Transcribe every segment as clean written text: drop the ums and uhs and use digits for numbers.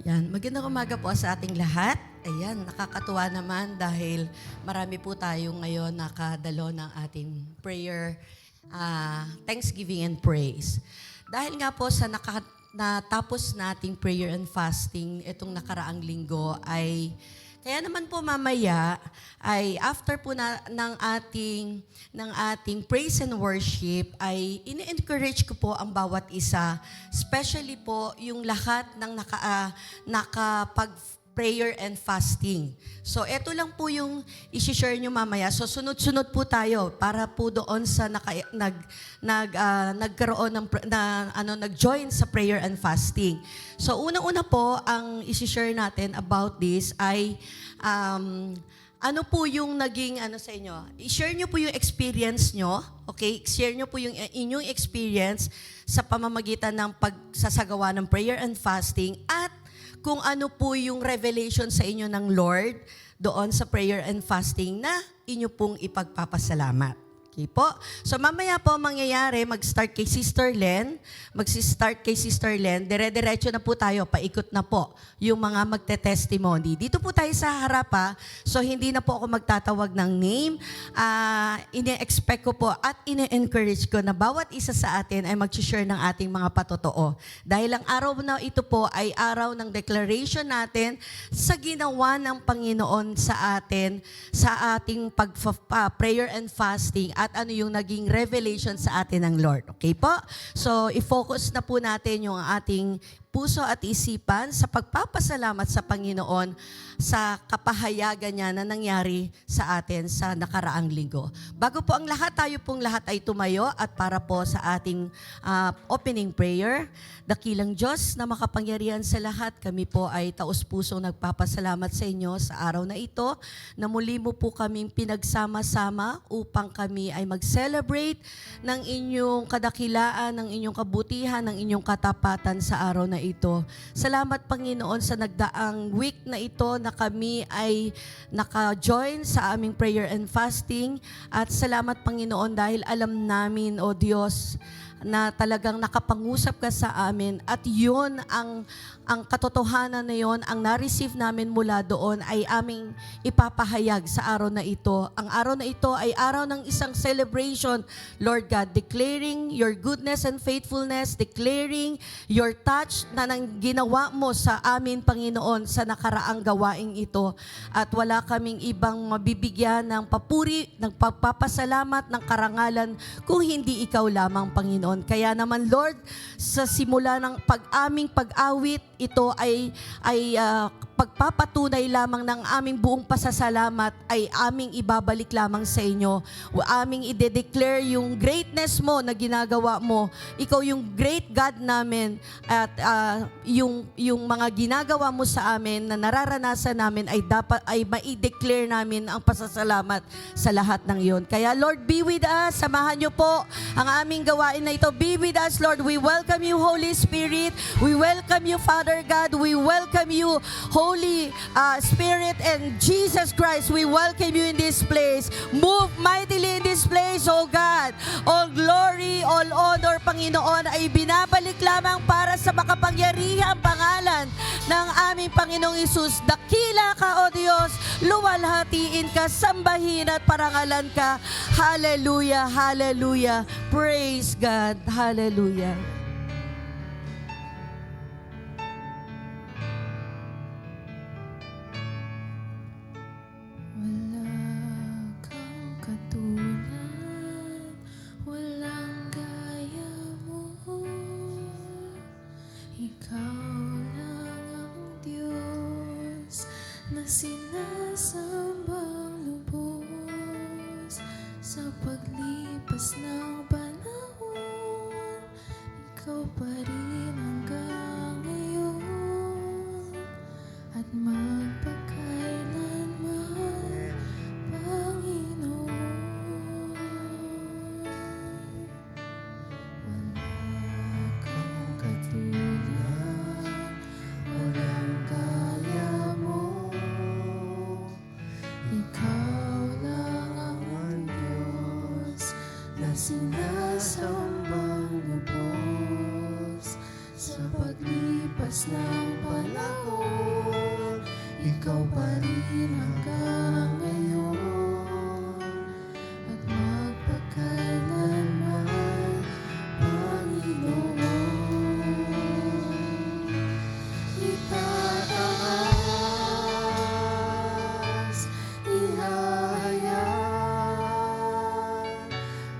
Yan, magandang umaga po sa ating lahat. Ayan, nakakatuwa naman dahil marami po tayo ngayon nakadalo ng ating prayer, thanksgiving and praise. Dahil nga po sa natapos nating prayer and fasting itong nakaraang linggo ay kaya naman po mamaya ay after po ng ating praise and worship ay ini-encourage ko po ang bawat isa, especially po yung lahat ng nakapag prayer and fasting. So, ito lang po yung isi-share nyo mamaya. So, sunod-sunod po tayo para po doon sa nagkaroon nag-join sa prayer and fasting. So, unang-una po, ang isi-share natin about this ay ano po yung naging sa inyo? I-share nyo po yung experience nyo, okay? Share nyo po yung inyong experience sa pamamagitan ng pagsasagawa ng prayer and fasting at kung ano po yung revelation sa inyo ng Lord doon sa prayer and fasting na inyo pong ipagpapasalamat. Okay po? So mamaya po mangyayari, mag-start kay Sister Len, dire-diretso na po tayo, paikot na po yung mga magte-testimony. Dito po tayo sa harap so hindi na po ako magtatawag ng name. Ine-expect ko po at ine-encourage ko na bawat isa sa atin ay mag-share ng ating mga patotoo. Dahil ang araw na ito po ay araw ng declaration natin sa ginawa ng Panginoon sa atin, sa ating prayer and fasting at ano yung naging revelation sa atin ng Lord. Okay po? So, i-focus na po natin yung ating puso at isipan sa pagpapasalamat sa Panginoon sa kapahayagan niya na nangyari sa atin sa nakaraang linggo. Bago po ang lahat, tayo pong lahat ay tumayo at para po sa ating opening prayer. Dakilang Diyos na makapangyarihan sa lahat, kami po ay taos-pusong nagpapasalamat sa inyo sa araw na ito na muli mo po kaming pinagsama-sama upang kami ay mag-celebrate ng inyong kadakilaan, ng inyong kabutihan, ng inyong katapatan sa araw na ito. Salamat Panginoon sa nagdaang week na ito na kami ay naka-join sa aming prayer and fasting at salamat Panginoon dahil alam namin, O Diyos, na talagang nakapangusap ka sa amin at yun ang katotohanan na yun, ang na-receive namin mula doon ay aming ipapahayag sa araw na ito. Ang araw na ito ay araw ng isang celebration, Lord God, declaring your goodness and faithfulness, declaring your touch na nang ginawa mo sa amin, Panginoon, sa nakaraang gawaing ito. At wala kaming ibang mabibigyan ng papuri, ng pagpapasalamat, ng karangalan kung hindi ikaw lamang, Panginoon. Kaya naman, Lord, sa simula ng aming pag-awit, ito ay pagpapatunay lamang ng aming buong pasasalamat ay aming ibabalik lamang sa inyo. Aming ide-declare yung greatness mo na ginagawa mo. Ikaw yung great God namin at yung mga ginagawa mo sa amin na nararanasan namin ay dapat ay mai-declare namin ang pasasalamat sa lahat ng iyon. Kaya Lord, be with us. Samahan niyo po ang aming gawain na ito. Be with us, Lord. We welcome you, Holy Spirit. We welcome you, Father God. We welcome you, Holy Spirit and Jesus Christ. We welcome you in this place. Move mightily in this place, O God. All glory, all honor, Panginoon, ay binabalik lamang para sa makapangyarihang pangalan ng aming Panginoong Hesus. Dakila ka, O Diyos. Luwalhatiin ka, sambahin at parangalan ka. Hallelujah, hallelujah. Praise God. Hallelujah. Sinasambang lubos sa paglipas ng panahon, ikaw pa rin hanggang ngayon at magpakailanman, Panginoon. Wala kang katulad, walang gaya mo. Ikaw lang ang Diyos na sinasambang lubos paglipas ng panahon, ikaw pa rin hanggang ngayon at magpakailanman, Panginoon. Itataas, ihahayag,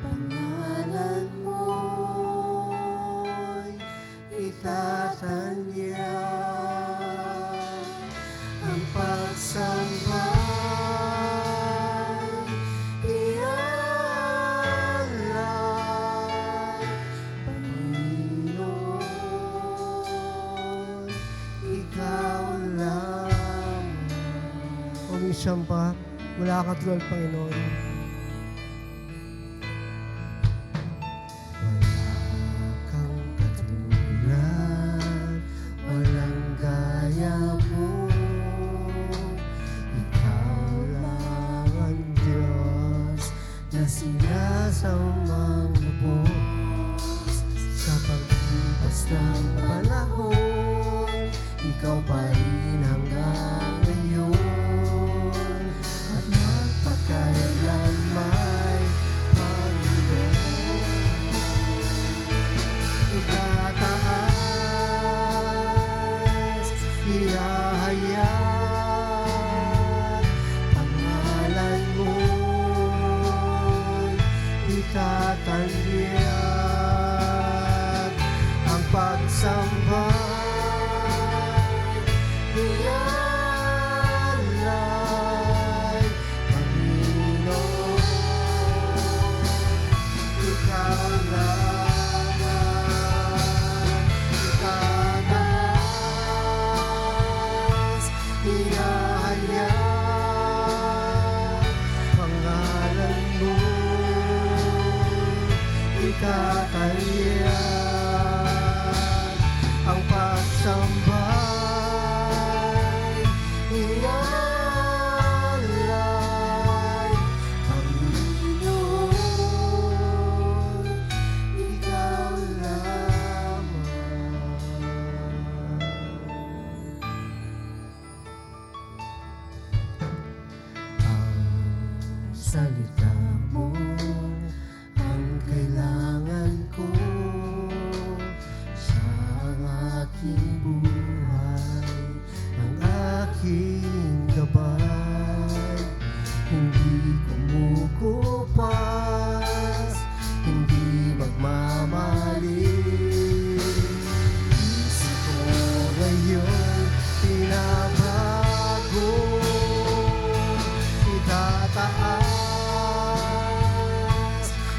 pangalan mo'y itatanya. Ang pagsambay, ialay, Panginoon, ikaw lamang. O minsan pa, wala kang tulad, Panginoon. Wala kang katulad, walang gaya mo. Ikaw lang ang Diyos na sinasamang lubos. Sa paglipas ng panahon, ikaw pa rin hanggang ngayon at magpakailanman, Panginoon. Itataas, ihahayag, pangalan mo'y itatanyag. Ang pagsambay, ialay, Panginoon, ikaw lamang. Itataas, ihahayag, pangalan mo'y itatanyag. Ang pagsambay, ialay, Panginoon, ikaw lamang. Ang salita mo ang kailangan ko sa aking buhay, ang aking gabay. Hindi kumukupas, hindi magmamali. Isip ko ngayon pinabago. Itataas,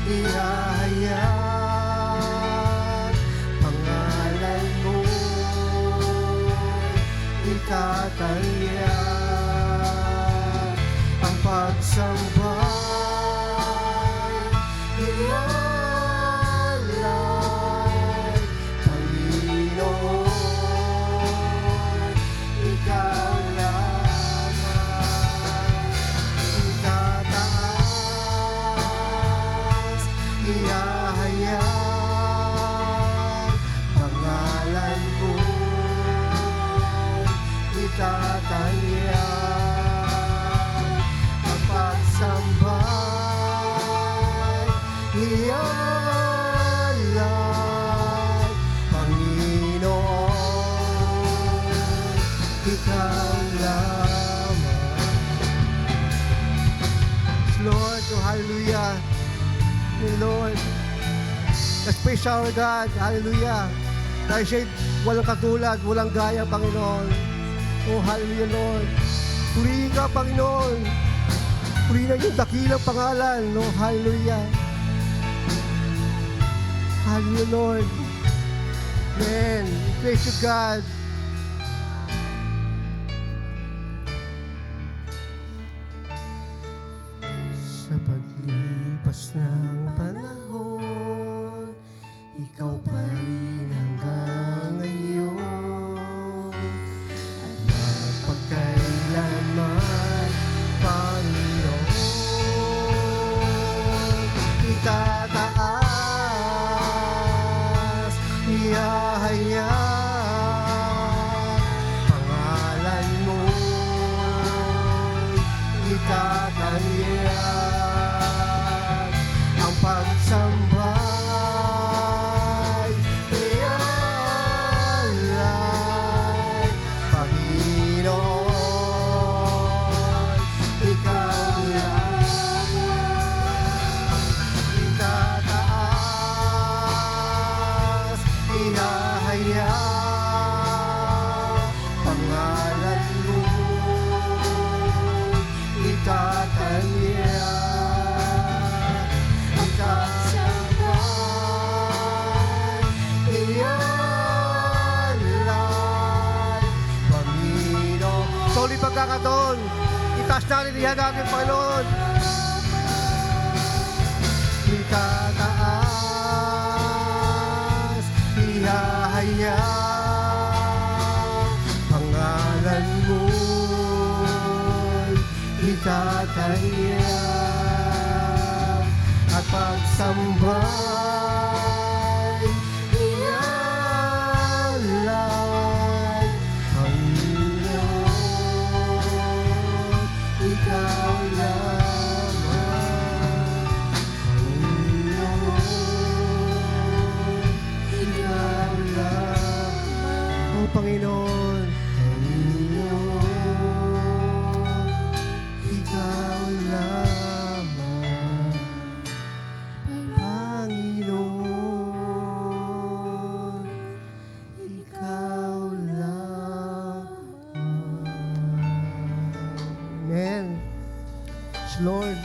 ihahayag, pangalan mo'y itatanyag. Ang pagsambay, ialay, Panginoon, ikaw lamang. Itataas, ihahayag, pangalan mo'y itatanyag. Ang pagsambay, ialay, Panginoon, ikaw lamang. Lord, oh hallelujah. Lord, the special God, hallelujah. Dahil siya'y walang katulad, walang gaya, Panginoon. Oh hallelujah, Lord. Purihin ka, Panginoon. Purihin ang iyong dakilang pangalan. Oh hallelujah. Hallelujah, Lord. Amen. Praise you, God. Sa paglipas ng panahon, ikaw pa rin hanggang ngayon at magpakailanman, Panginoon. Itataas, ihahayag, Sa ulit pagkakataon, itaas natin, iyan natin, Panginoon. Itataas, ihahayag, pangalan mo'y itatayag, at pagsambay, ialay, Panginoon, ikaw lamang, Panginoon, ikaw lamang, O Panginoon, Panginoon, ikaw lamang, Panginoon, ikaw lamang. Amen. Yes, Lord.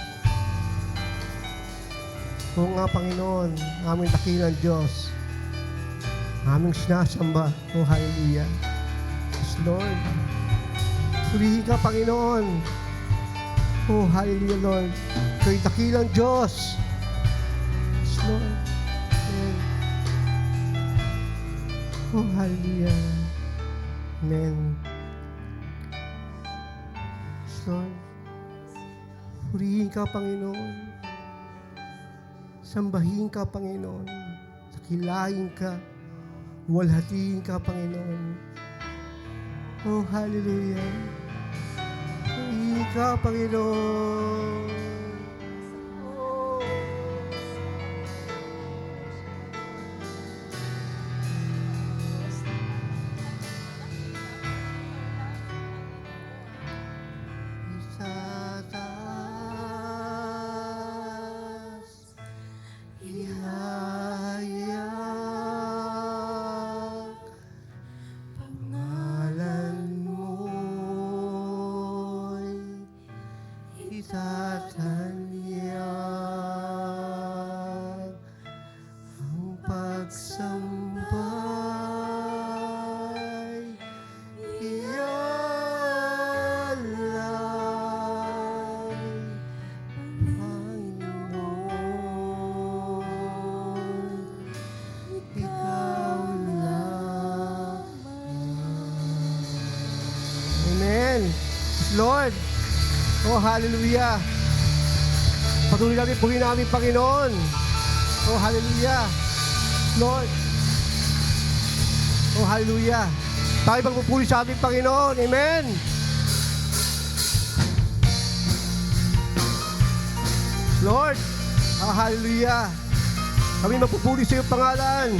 Oo nga, Panginoon, aming dakilang Diyos, aming sinasamba. Oh, hallelujah. Yes, Lord. Purihin ka, Panginoon. Oh, hallelujah, Lord. Kay dakilang Diyos. Yes, Lord. Amen. Oh, hallelujah. Amen. Yes, Lord. Purihin ka, Panginoon. Sambahin ka, Panginoon. Dakilain ka. Walhatiin ka, Panginoon. Oh, hallelujah. Purihin ka, Panginoon. Oh. Sa taas, ihayag, pangalan mo'y itatanyag, ang pagsambay, ialay, Panginoon, ikaw lamang. Amen. Lord. Oh, hallelujah. Patuloy natin purihin namin, Panginoon. Oh, hallelujah. Lord. Oh, hallelujah. Tayo magpupuri sa ating Panginoon. Amen. Lord. Oh, hallelujah. Kami magpupuri sa iyong pangalan.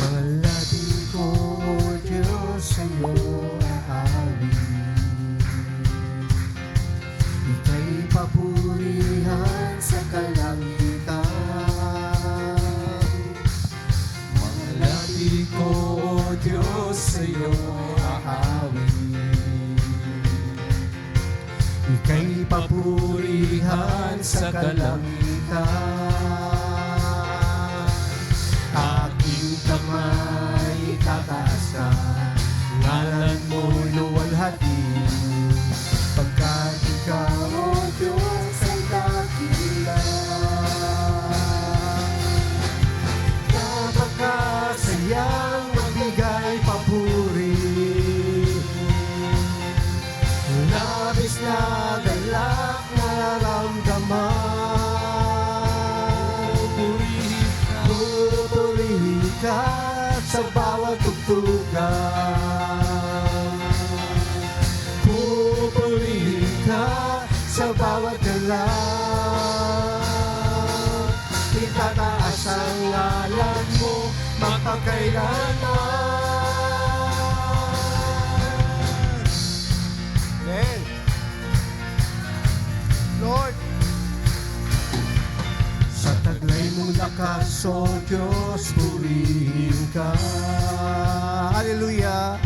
Mga labi ko, O Diyos, sa iyo aawit. Ika'y papurihan sa kalangitan. Mga labi ko, O Diyos, sa iyo aawit. Ika'y papurihan sa kalangitan. Aking kamay tataas ka, ngalan mo luwalhati, pagkat ikaw, O Diyos, ay dakila. Napakasayang magbigay papuri, labis na galak na naramdaman. Purihin ka sa bawat tugtugan. Purihin ka sa bawat galak. Itataas ang ngalan mo magpakailanman. Amen. Lord. Sa taglay mong lakas, O Diyos, purihin ka. Hallelujah.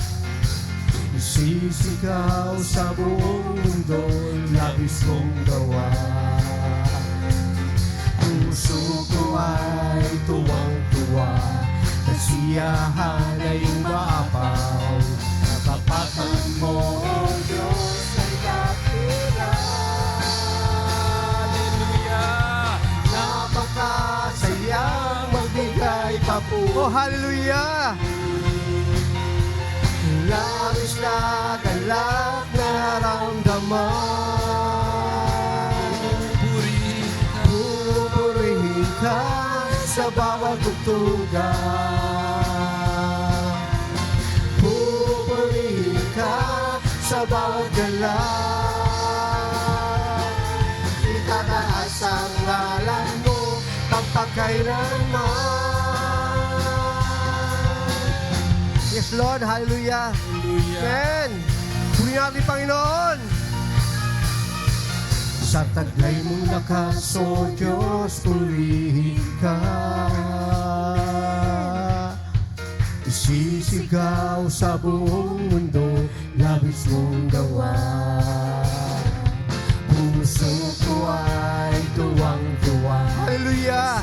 Isisigaw sa buong mundo, labis mong gawa. Puso ko ay tuwang-tuwa kasiyahan ay umaapaw. Katapatan mo, O Diyos, ay dakila. Hallelujah! Napakasayang magbigay papuri. Oh, hallelujah! Labis na galak na naramdaman. Pupurihin ka sa bawat tugtugan. Pupurihin ka sa bawat galak. Itataas ang ngalan mo pagpakailanman. Yes, Lord. Hallelujah. Amen. Puri natin, Panginoon. Sa taglay mong lakas, O Diyos, purihin ka. Isisigaw sa buong mundo, labis mong gawa. Puso ko ay tuwang-tuwa, Hallelujah.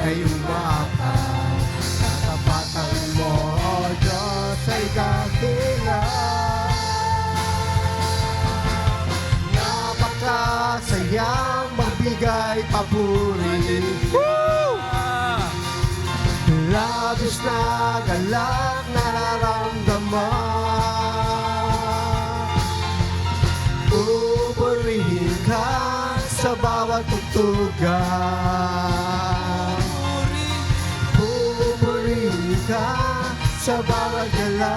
ay umaapaw. Katapatan mo, O Diyos, ay dakila. Napakasayang magbigay papuri. Labis na galak nararamdaman. Pupurihin ka sa bawat tugtugan. Pupurihin ka sa bawat galak.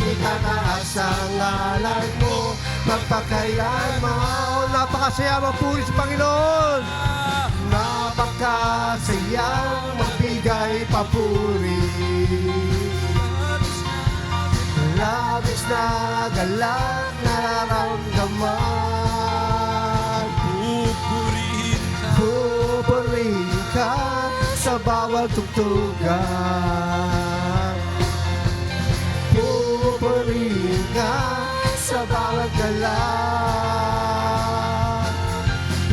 Itataas ang ngalan mo magpakailanman. Napakasaya magpuri sa Panginoon. Napakasayang magbigay papuri. Labis na galak nararamdaman. Pupurihin ka sa bawat tugtugan. Pupurihin ka sa bawat galak.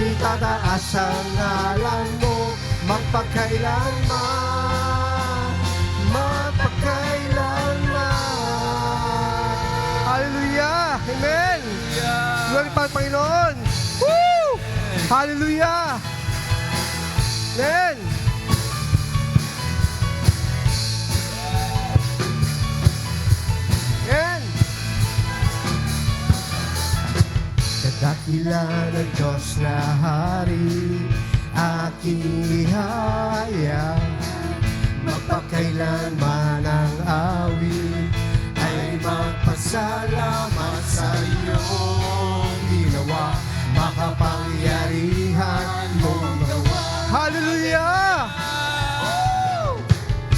Itataas ang ngalan mo magpakailanman. Magpakailanman. Hallelujah. Amen. Glory pa ang Panginoon. Woo! Hallelujah. Amen. Amen. Kadakila ng Diyos na Hari, aking ihaya. Magpakailanman ang awit ay magpasalamat sa iyong ginawa. Makapangyarihan mong gawa. Hallelujah.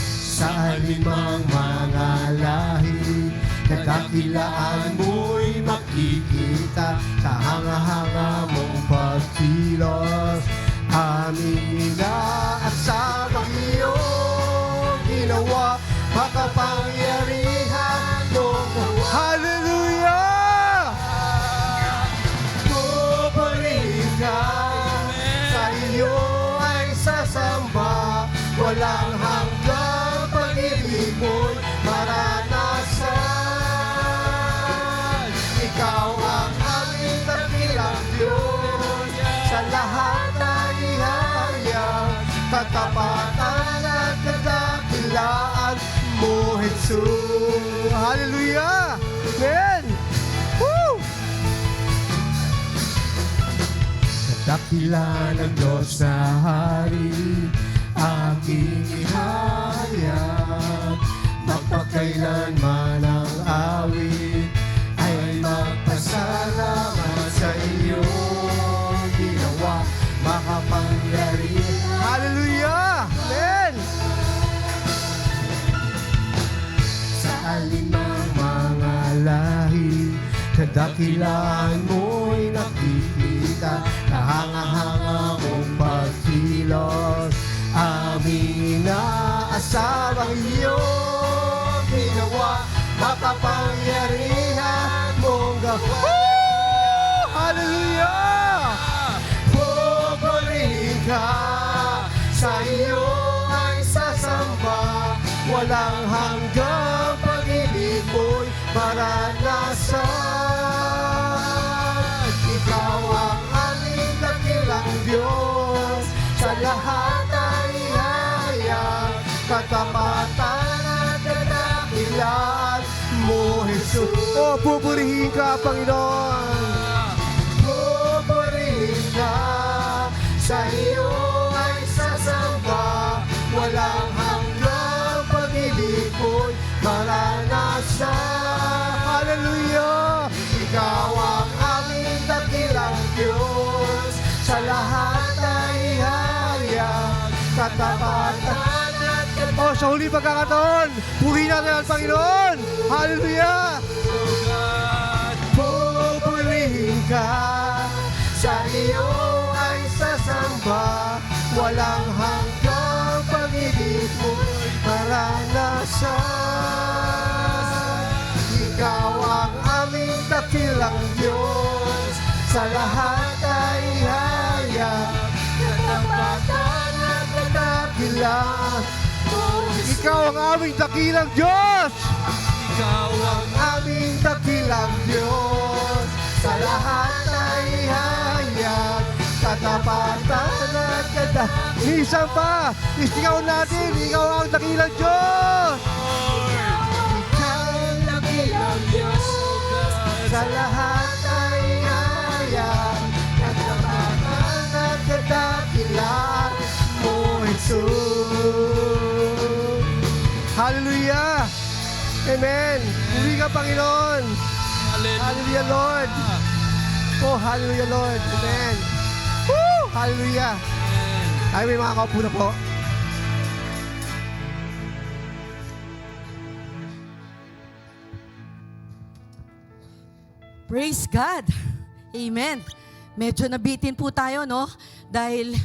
Sa alimang mga lahi, kadakilaan mo'y makikita. Kahanga-hanga mong pagkilos, aming inaasama iyong ginawa. Makapangyarihan mong gawa. Hallelujah. Pupurihin ka, sa iyo ay sasamba. Walang hanggang pag-ibig mo'y maranasan. Ikaw ang aming dakilang Diyos, sa lahat ay ihayag. Katapatan at kadakilaan mo, Jesus. Hallelujah. Amen. Woo! Dakila ng Diyos na Hari, aking ihayag. Magpakailanman ang awit ay magpasalamat sa iyong ginawa. Makapangyarihan. Hallelujah. Amen. Sa alimang mga lahi, kadakilaan mo'y nakikita. Kahanga-hanga mong pagkilos, aming inaasawang iyong ginawa. Makapangyarihan mong gawa. Hallelujah. Pupurihin ka, sa iyo naranasan. Ikaw ang aming dakilang Diyos, sa lahat ay hayag, katapatan at kadakilan mo, Jesus. Oh, pupurihin ka, Panginoon. Pupurihin ka, sa iyo ay sasamba, walang hanggang pag-ibig ko'y maranasan. Hallelujah! Ikaw ang aming dakilang Diyos, sa lahat ay hayag, katapatan at kadakilan. Oh, sa huli pagkakataon, purihin natin ang Panginoon. Hallelujah! Pupurihin ka, sa iyo ay sasamba, walang hanggang pag-ibig mo'y maranasan. Ikaw ang aming dakilang Diyos, sa lahat ay hayag, katapatan at kadakilan. Ikaw ang aming dakilang Diyos! Ikaw ang aming dakilang Diyos, sa lahat ay hayag, katapatan at kadakilan. Minsan pa, isigaw natin, ikaw ang dakilang Diyos! Ikaw ang dakilang Diyos, sa lahat ay hayag, katapatan at kadakilan mo, Jesus. Hallelujah! Amen! Uli ka, Panginoon! Hallelujah, Lord! Oh, hallelujah, Lord! Amen! Woo! Hallelujah! Ay, may mga kaupo na po. Praise God! Amen! Medyo nabitin po tayo, no? Dahil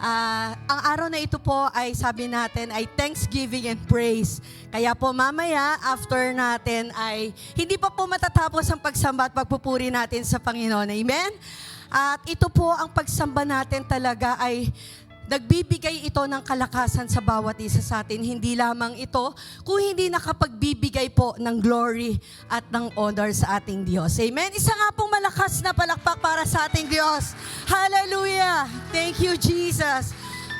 ang araw na ito po ay sabi natin ay Thanksgiving and Praise. Kaya po mamaya, after natin ay hindi pa po matatapos ang pagsamba at pagpupuri natin sa Panginoon. Amen? At ito po ang pagsamba natin talaga ay nagbibigay ito ng kalakasan sa bawat isa sa atin. Hindi lamang ito, kung hindi nakapagbibigay po ng glory at ng honor sa ating Diyos. Amen? Isa nga pong malakas na palakpak para sa ating Diyos. Hallelujah! Thank you, Jesus.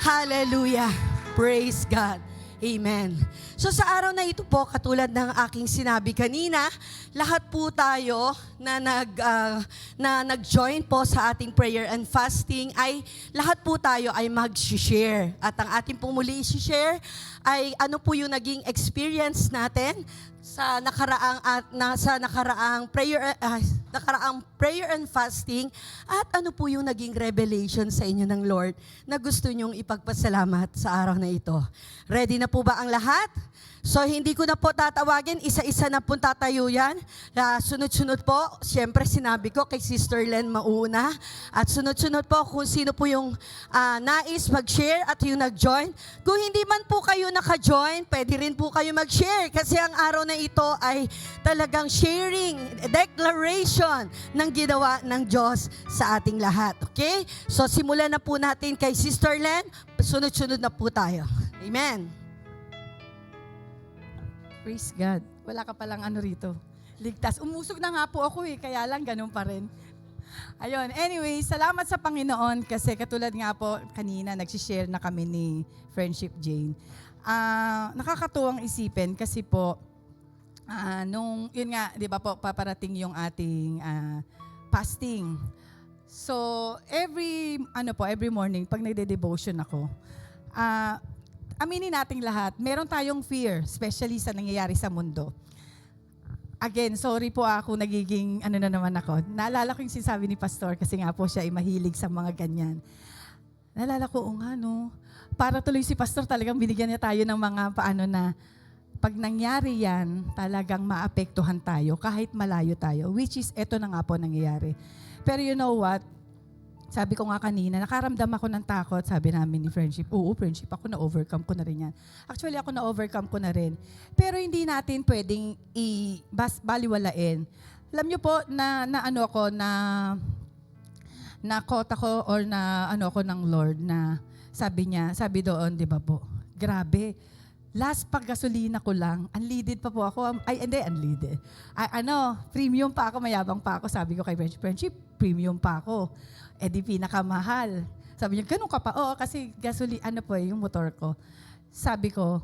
Hallelujah! Praise God. Amen. So sa araw na ito po, katulad ng aking sinabi kanina, lahat po tayo na nag-join po sa ating prayer and fasting ay lahat po tayo ay mag-share. At ang ating pong muli i-share ay ano po yung naging experience natin sa nakaraang prayer and fasting at ano po yung naging revelation sa inyo ng Lord na gusto nyong ipagpasalamat sa araw na ito. Ready na po ba ang lahat? So hindi ko na po tatawagin, isa-isa na po tatayo yan. Sunod-sunod po, siyempre sinabi ko kay Sister Len mauna. At sunod-sunod po kung sino po yung nais mag-share at yung nag-join. Kung hindi man po kayo naka-join, pwede rin po kayo mag-share. Kasi ang araw na ito ay talagang sharing, declaration ng ginawa ng Diyos sa ating lahat. Okay? So simulan na po natin kay Sister Len. Sunod-sunod na po tayo. Amen. Praise God. Wala ka palang ano rito. Ligtas. Umusog na nga po ako kaya lang ganun pa rin. Ayun, anyway, salamat sa Panginoon kasi katulad nga po kanina nagsishare na kami ni Friendship Jane. Nakakatuwang isipin kasi po yun nga, di ba po, paparating yung ating fasting. So, every morning, pag nagde-devotion ako, aminin nating lahat, meron tayong fear, especially sa nangyayari sa mundo. Again, sorry po ako, nagiging na naman ako. Naalala ko yung sinasabi ni Pastor kasi nga po siya ay mahilig sa mga ganyan. Naalala ko, para tuloy si Pastor talagang binigyan niya tayo ng mga paano na pag nangyari yan, talagang maapektuhan tayo kahit malayo tayo. Which is, eto na nga po nangyayari. Pero you know what? Sabi ko nga kanina, nakaramdam ako ng takot, sabi namin ni Friendship. Oo, Friendship, ako na-overcome ko na rin yan. Actually, ako na-overcome ko na rin. Pero hindi natin pwedeng baliwalain. Alam niyo po, na-quote ako or ako ng Lord na sabi doon, di ba po, grabe, last pag-gasolina ko lang, unleaded pa po ako. Ay, hindi, unleaded. Premium pa ako, mayabang pa ako. Sabi ko kay Friendship, premium pa ako. Eh di pinakamahal. Sabi niya, ganun ka pa? Oo, kasi yung motor ko. Sabi ko,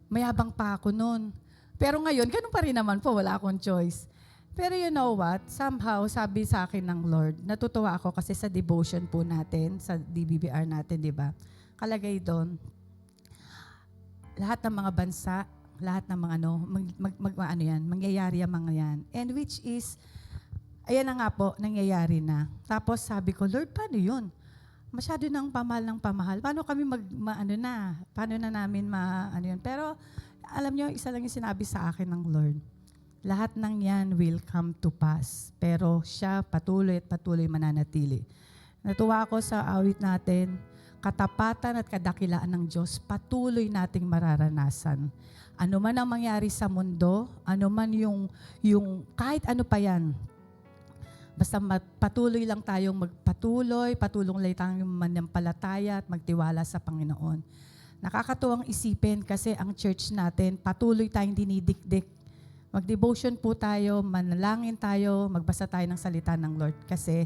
mayabang pa ako noon. Pero ngayon, ganun pa rin naman po, wala akong choice. Pero you know what? Somehow, sabi sa akin ng Lord, natutuwa ako kasi sa devotion po natin, sa DBBR natin, di ba? Kalagay doon, lahat ng mga bansa, lahat ng mga mangyayari ang mga yan. And which is, ayan na nga po, nangyayari na. Tapos sabi ko, Lord, paano yun? Masyado ng pamahal. Paano kami paano na namin yun? Pero, alam nyo, isa lang yung sinabi sa akin ng Lord. Lahat ng yan will come to pass. Pero siya patuloy at patuloy mananatili. Natuwa ako sa awit natin, katapatan at kadakilaan ng Diyos, patuloy nating mararanasan. Ano man ang mangyari sa mundo, ano man yung kahit ano pa yan, basta patuloy lang tayong patuloy lang tayong manampalataya at magtiwala sa Panginoon. Nakakatuwang isipin kasi ang church natin, patuloy tayong dinidikdik. Mag-devotion po tayo, manalangin tayo, magbasa tayo ng salita ng Lord. Kasi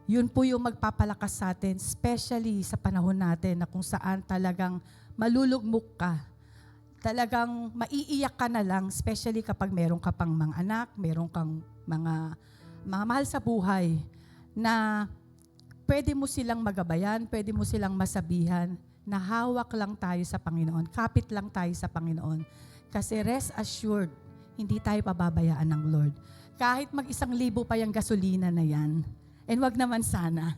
yun po yung magpapalakas sa atin, especially sa panahon natin na kung saan talagang malulugmok ka. Talagang maiiyak ka na lang, especially kapag meron ka pang mga anak, meron kang mga mahal sa buhay na pwede mo silang magabayan, pwede mo silang masabihan na hawak lang tayo sa Panginoon, kapit lang tayo sa Panginoon. Kasi rest assured, hindi tayo pababayaan ng Lord. Kahit mag-1,000 pa yung gasolina na yan, and wag naman sana,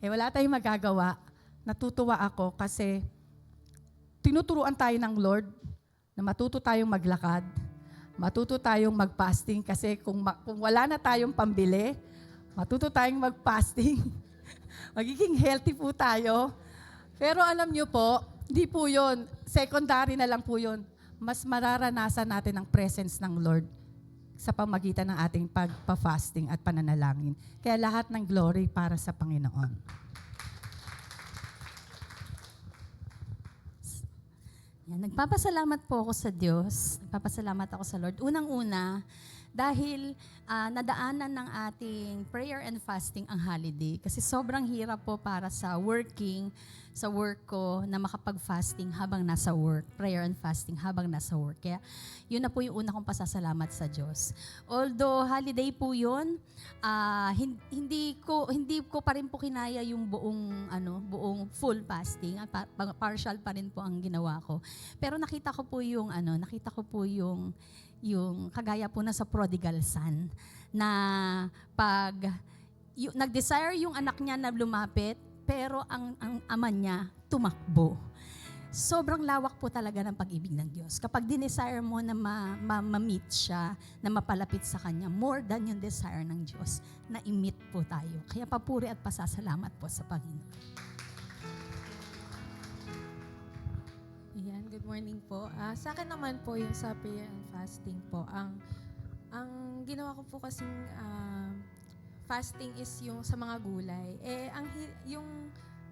wala tayong magagawa. Natutuwa ako kasi tinuturuan tayo ng Lord na matuto tayong maglakad, matuto tayong mag-fasting kasi kung wala na tayong pambili, matuto tayong mag-fasting. Magiging healthy po tayo. Pero alam nyo po, hindi po yun. Secondary na lang po yun. Mas mararanasan natin ang presence ng Lord sa pamagitan ng ating pagpa-fasting at pananalangin. Kaya lahat ng glory para sa Panginoon. Yan, nagpapasalamat po ako sa Diyos. Nagpapasalamat ako sa Lord. Unang-una, dahil nadaanan ng ating prayer and fasting ang holiday. Kasi sobrang hirap po para sa work ko na makapag-fasting habang nasa work. Prayer and fasting habang nasa work. Kaya yun na po yung una kong pasasalamat sa Diyos. Although holiday po yun, hindi ko pa rin po kinaya yung buong full fasting. Partial pa rin po ang ginawa ko. Pero nakita ko po yung kagaya po na sa prodigal son na pag nag-desire yung anak niya na lumapit, pero ang ama niya tumakbo. Sobrang lawak po talaga ng pag-ibig ng Diyos. Kapag dinesire mo na ma-meet siya, na mapalapit sa Kanya, more than yung desire ng Diyos, na i-meet po tayo. Kaya papuri at pasasalamat po sa Panginoon. Ayan, good morning po. Sa akin naman po yung sa prayer and fasting po. Ang ginawa ko po kasing fasting is yung sa mga gulay.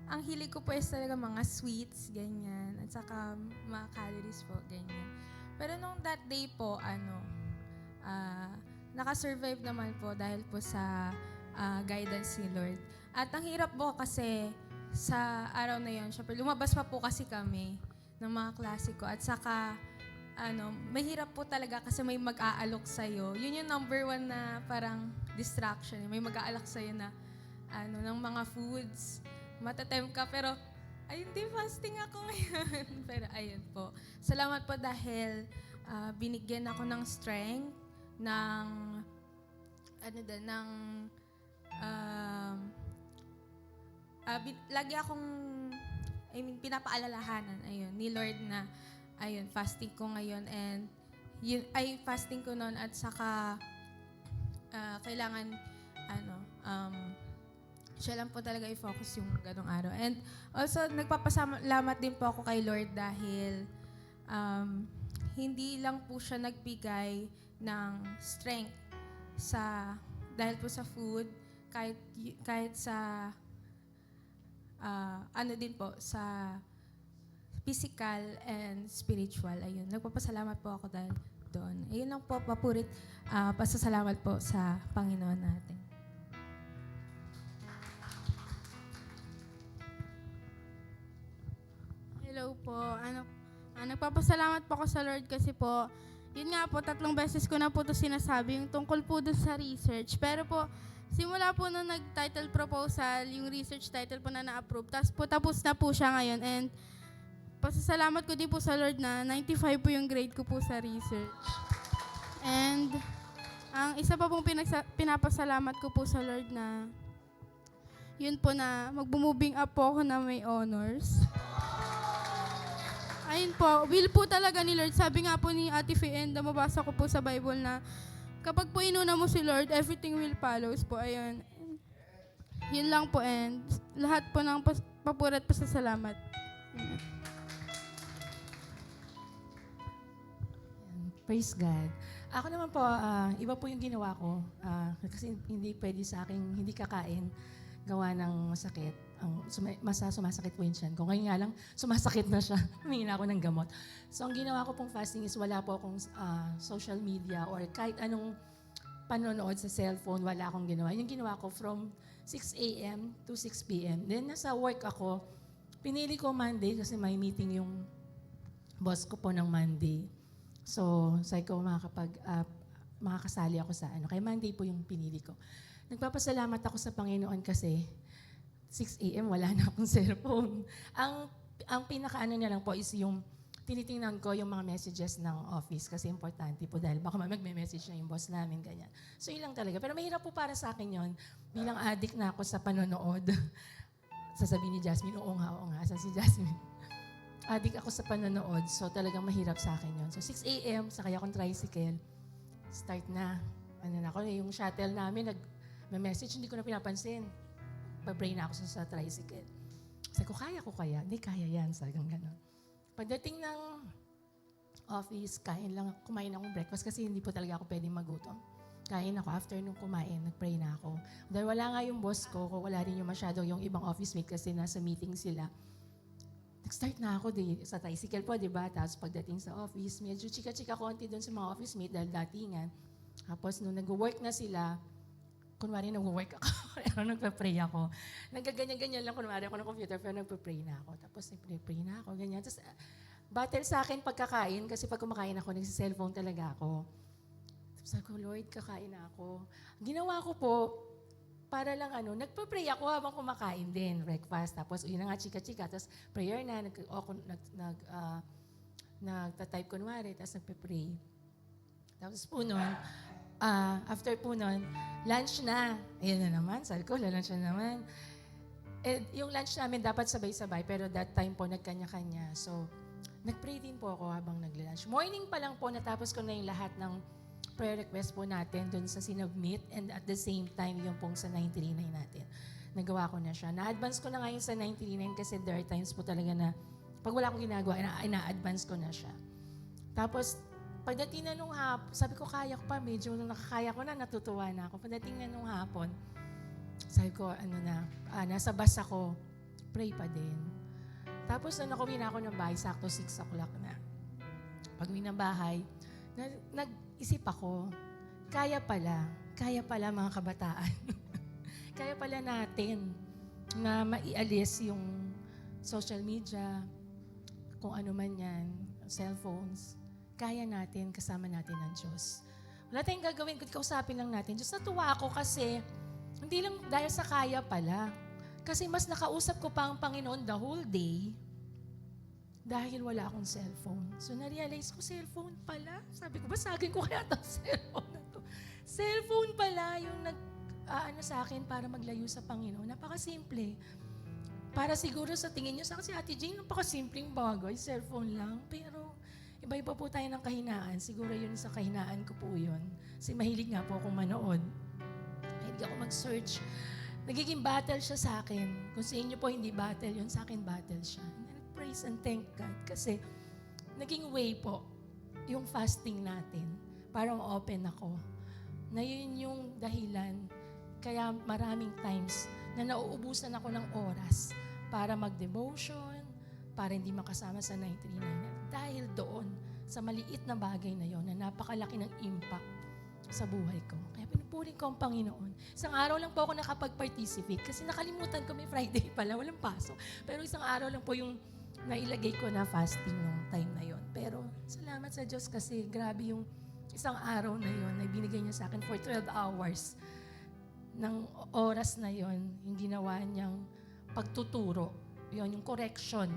Ang hilig ko po is talaga mga sweets, ganyan. At saka mga calories po, ganyan. Pero nung that day po, nakasurvive naman po dahil po sa guidance ni Lord. At ang hirap po kasi sa araw na yun, syempre lumabas pa po kasi kami ng mga klase ko. At saka, mahirap po talaga kasi may mag-aalok sa'yo. Yun yung number 1 na parang distraction. May mag-aalok sa'yo na ng mga foods. Matatem ka, pero ayun, di fasting ako ngayon. Pero ayun po. Salamat po dahil binigyan ako ng strength, lagi akong pinapaalalahanan ni Lord na fasting ko ngayon and fasting ko noon at saka kailangan siya lang po talaga i-focus yung ganong araw. And also, nagpapasalamat din po ako kay Lord dahil hindi lang po siya nagbigay ng strength dahil po sa food, kahit sa din po, sa physical and spiritual. Ayun, nagpapasalamat po ako dahil doon. Ayun lang po, pasasalamat po sa Panginoon natin. Hello po. Nagpapasalamat po ako sa Lord kasi po, yun nga po, 3 beses ko na po ito sinasabi, yung tungkol po doon sa research. Pero po, simula po nung nag-title proposal, yung research title po na na-approve, tapos na po siya ngayon. And pasasalamat ko din po sa Lord na 95 po yung grade ko po sa research. And ang isa pa pong pinapasalamat ko po sa Lord na yun po na magbo-moving up po ako na may honors. Ayun po, will po talaga ni Lord. Sabi nga po ni Ate Fienda, mabasa ko po sa Bible na kapag po inuna mo si Lord, everything will follows po. Ayun. Yun lang po, and lahat po ng papurat pasasalamat. Amen. Praise God. Ako naman po, iba po yung ginawa ko. Kasi hindi pwede sa akin, hindi kakain, gawa ng masakit. Sumasakit po yung tiyan ko. Ngayon nga lang, sumasakit na siya. Humingi na ako ng gamot. So, ang ginawa ko pong fasting is wala po akong social media or kahit anong panonood sa cellphone, wala akong ginawa. Yung ginawa ko from 6 a.m. to 6 p.m. Then, nasa work ako. Pinili ko Monday kasi may meeting yung boss ko po ng Monday. So, sabi ko makakasali ako sa ano. Kaya Monday po yung pinili ko. Nagpapasalamat ako sa Panginoon kasi 6 a.m. wala na akong cellphone. Ang pinakaano niya lang po is yung tinitingnan ko yung mga messages ng office kasi importante po dahil baka magme-message na yung boss namin, ganyan. So, yun lang talaga. Pero mahirap po para sa akin yun. Bilang addict na ako sa panonood. Sasabihin ni Jasmine, oo nga. Sa si Jasmine. Addict ako sa panonood, so talagang mahirap sa akin yun. So, 6 a.m., sakay akong tricycle. Start na. Yung shuttle namin, nag-message, hindi ko na pinapansin. Pag-pray na ako sa tricycle. Sabi ko, kaya ko kaya? Hindi, kaya yan. Sabi kong gano'n. Pagdating ng office, kumain akong breakfast kasi hindi po talaga ako pwedeng magutom. Kain ako. After nung kumain, nag-pray na ako. Dahil wala nga yung boss ko, wala rin yung masyado yung ibang office mate kasi nasa meeting sila. Nag-start na ako sa tricycle po, di ba? Tapos pagdating sa office, medyo chika-chika konti doon sa mga office mate dahil datingan. Tapos nung nag-work na sila, kunwari nag-work ako, pero nagpa-pray ako. Nagaganyan-ganyan lang kunwari ako ng computer, pero nagpa-pray na ako. Tapos nagpa-pray na ako, ganyan. Tapos battle sa akin pagkakain, kasi pag kumakain ako, nagsi-cellphone talaga ako. Tapos sabi ko, Lord, kakain na ako. Ginawa ko po, para lang nagpa-pray ako habang kumakain din, breakfast. Tapos yun na nga, chika-chika. Tapos prayer na, nagta-type kunwari, tapos nagpa-pray. Tapos po nun, after po nun, lunch na. Ayun na naman, sabi ko, lunch na naman. Yung lunch namin dapat sabay-sabay, pero that time po nagkanya-kanya. So, nag-pray din po ako habang nag-lunch. Morning pa lang po, natapos ko na yung lahat ng prayer request po natin dun sa sinubmit, and at the same time, yung pong sa 939 natin. Nagawa ko na siya. Na-advance ko na ngayon sa 939 kasi there are times po talaga na pag wala akong ginagawa, ina-advance ko na siya. Tapos, pagdating na nung hapon, sabi ko, kaya ko pa, medyo nung nakakaya ko na, natutuwa na ako. Pagdating na nung hapon, sabi ko, nasa bus ako, pray pa din. Tapos, uwi na ako ng bahay, sakto 6 o'clock na. Pag uwi ng bahay, nag-isip ako, kaya pala mga kabataan. Kaya pala natin na maialis yung social media, kung ano man yan, cellphones. Kaya natin, kasama natin ang Diyos. Wala tayong gagawin, kundi kausapin lang natin. Diyos, natuwa ako kasi, hindi lang dahil sa kaya pala. Kasi mas nakausap ko pa ang Panginoon the whole day, dahil wala akong cellphone. So, na-realize ko, cellphone pala. Sabi ko, basagin ko kaya itong cellphone na to. Cellphone pala yung sa akin para maglayo sa Panginoon. Napakasimple. Para siguro sa tingin nyo, sa kasi Ate Jane, napakasimpleng bagay, cellphone lang. Pero, iba-iba po tayo ng kahinaan. Siguro yun sa kahinaan ko po yun. Kasi mahilig nga po akong manood. Mahilig ako mag-search. Nagiging battle siya sa akin. Kung sa inyo po hindi battle, yun sa akin battle siya. Praise and thank God. Kasi naging way po yung fasting natin. Parang open ako. Na yun yung dahilan. Kaya maraming times na nauubusan ako ng oras para mag-devotion, para hindi makasama sa 939. Dahil doon, sa maliit na bagay na yon na napakalaki ng impact sa buhay ko. Kaya pinupuri ko ang Panginoon. Isang araw lang po ako nakapag-participate kasi nakalimutan ko may Friday pala, walang pasok. Pero isang araw lang po yung nailagay ko na fasting nung time na yon. Pero salamat sa Diyos kasi grabe yung isang araw na yon na binigay niya sa akin for 12 hours ng oras na yon, yung ginawa niyang pagtuturo, yon yung correction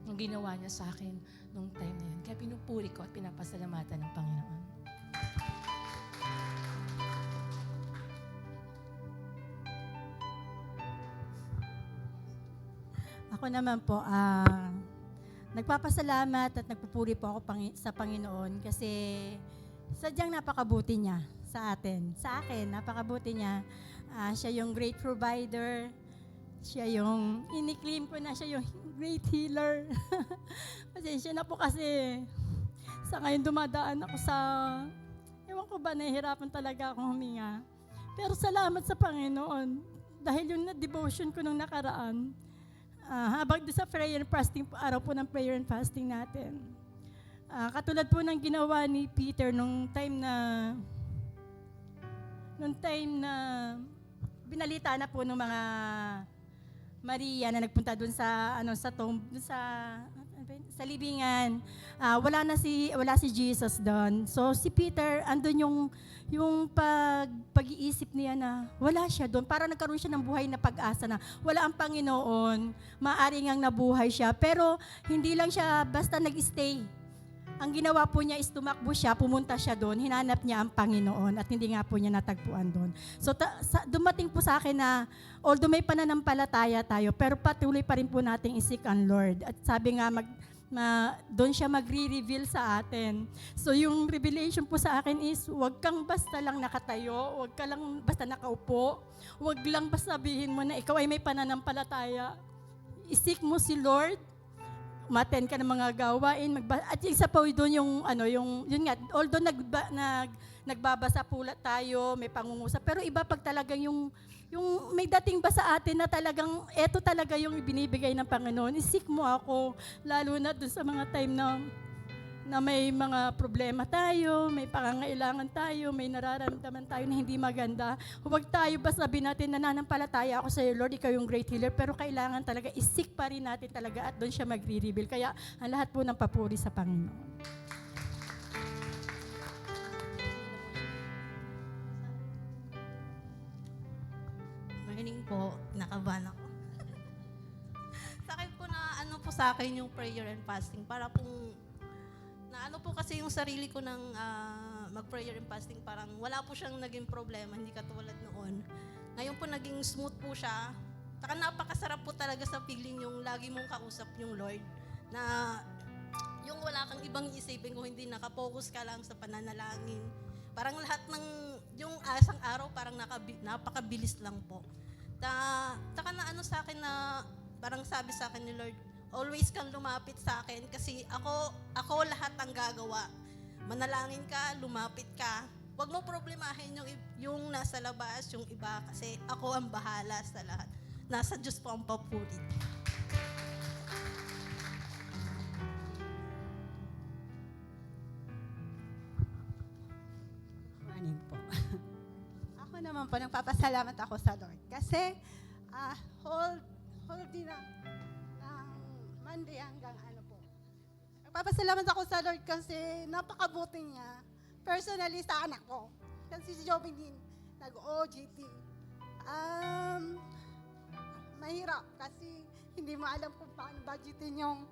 yung ginawa niya sa akin nung time na yun. Kaya pinupuri ko at pinapasalamatan ng Panginoon. Ako naman po, nagpapasalamat at nagpupuri po ako sa Panginoon kasi sadyang napakabuti niya sa atin. Sa akin, napakabuti niya. Siya yung great provider. Siya yung, iniklaim ko na siya yung great healer. Pasensya na po kasi sa ngayon dumadaan ako sa, ewan ko ba, nahihirapan talaga akong huminga. Pero salamat sa Panginoon dahil yung na-devotion ko nung nakaraan, habang doon sa prayer and fasting, araw po ng prayer and fasting natin. Katulad po ng ginawa ni Peter nung time na binalita na po ng mga Maria na nagpunta doon sa sa tomb, sa libingan. Wala si Jesus doon. So si Peter andun yung pag-iisip niya na wala siya doon. Para nagkaroon siya ng buhay na pag-asa na wala ang Panginoon, maaari ngang nabuhay siya. Pero hindi lang siya basta nag-stay. Ang ginawa po niya is tumakbo siya, pumunta siya doon, hinanap niya ang Panginoon at hindi nga po niya natagpuan doon. So dumating po sa akin na although may pananampalataya tayo, pero patuloy pa rin po nating isik ang Lord. At sabi nga, doon siya magre-reveal sa atin. So yung revelation po sa akin is, huwag kang basta lang nakatayo, huwag ka lang basta nakaupo, huwag lang basta sabihin mo na ikaw ay may pananampalataya. Isik mo si Lord, umattend ka ng mga gawain, at isa pa doon yun nga, although nagbabasa pula tayo, may pangungusap, pero iba pag talagang yung may dating ba sa atin na talagang, eto talaga yung ibinibigay ng Panginoon, isik mo ako, lalo na doon sa mga time na may mga problema tayo, may pangangailangan tayo, may nararamdaman tayo na hindi maganda. Huwag tayo ba sabihin natin, nananampalataya ako sa iyo, Lord, ikaw yung great healer, pero kailangan talaga isik pa rin natin talaga at doon siya magre-reveal. Kaya ang lahat po ng papuri sa Panginoon. Morning po, nakabahan ako. Sa akin po sa akin yung prayer and fasting para pong po kasi yung sarili ko ng mag-prayer and fasting, parang wala po siyang naging problema, hindi katulad noon. Ngayon po naging smooth po siya. Saka napakasarap po talaga sa feeling yung lagi mong kausap yung Lord na yung wala kang ibang isipin kung hindi nakapokus ka lang sa pananalangin. Parang lahat ng yung asang araw parang napakabilis lang po. Saka na sa akin na parang sabi sa akin ni Lord, always kang lumapit sa akin kasi ako lahat ang gagawa. Manalangin ka, lumapit ka. Huwag mo problemahin yung nasa labas, yung iba, kasi ako ang bahala sa lahat. Nasa Diyos po ang papuri. Morning po. Ako naman po, nagpapasalamat ako sa Lord. Kasi, whole day na, Monday hanggang po. Nagpapasalamat ako sa Lord kasi napakabuti niya. Personally sa anak ko. Kasi si Jobin nag-OJT. Mahirap kasi hindi mo alam kung paano budgetin yung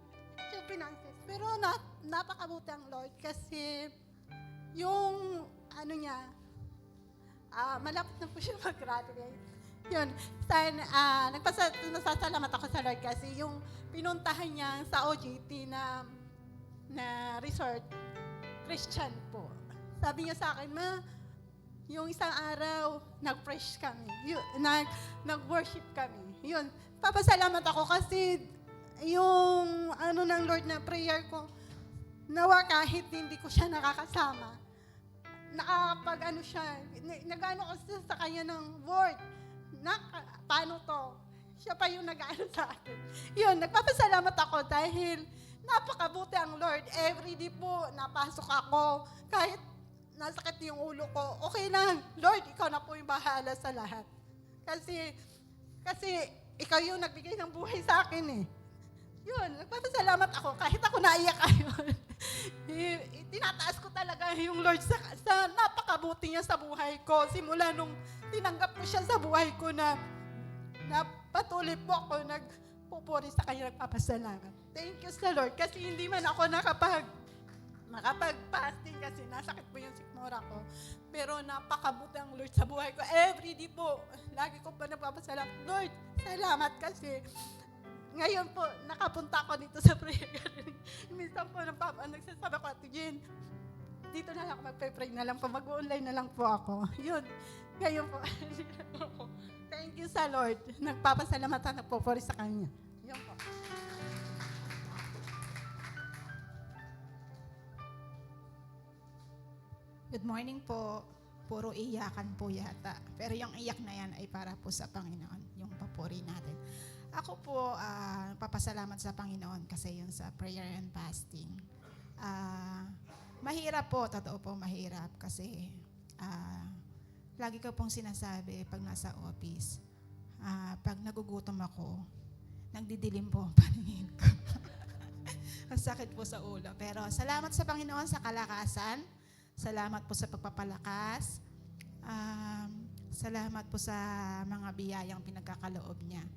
finances. Pero napakabuti ang Lord kasi yung niya, malapit na po siya mag-graduate. Yun, nagpasalamat ako sa Lord kasi yung pinuntahan niya sa OJT na resort, Christian po. Sabi niya sa akin, Ma, yung isang araw, nag-preach kami. Nag-worship kami. Yun, papasalamat ako kasi yung ng Lord na prayer ko, nawa kahit hindi ko siya nakakasama, siya, nag-ano ko sa kanya ng word, paano to? Siya pa yung nag-ano sa akin. Yun, nagpapasalamat ako dahil napakabuti ang Lord. Every day po, napasok ako. Kahit nasakit yung ulo ko, okay lang. Lord, ikaw na po yung bahala sa lahat. Kasi ikaw yung nagbigay ng buhay sa akin eh. Yun, nagpapasalamat ako. Kahit ako naiyak ayun. Tinataas ko talaga yung Lord sa napakabuti niya sa buhay ko. Simula nung tinanggap ko siya sa buhay ko na patuloy po ako nagpupuri sa kanya, nagpapasalamat. Thank you sa Lord. Kasi hindi man ako makapag-fasting kasi nasakit po yung sikmura ko. Pero napakabuti ang Lord sa buhay ko. Every day po, lagi ko pa nagpapasalamat. Lord, salamat kasi ngayon po, nakapunta ako dito sa prayer gathering. Minsan po, nagsasabi ko, Ate Jen, dito na lang ako magpe-pray na lang po. Mag-online na lang po ako. Yun. Ngayon po, thank you sa Lord. Nagpapasalamatan na po sa Kanya. Yun po. Good morning po. Puro iyakan po yata. Pero yung iyak na yan ay para po sa Panginoon, yung papuri natin. Ako po, papasalamat sa Panginoon kasi yun sa prayer and fasting. Mahirap po, totoo po mahirap kasi lagi ko pong sinasabi pag nasa office, pag nagugutom ako, nagdidilim po ang paningin ko. Ang sakit po sa ulo. Pero salamat sa Panginoon sa kalakasan. Salamat po sa pagpapalakas. Salamat po sa mga biyayang pinagkakaloob niya.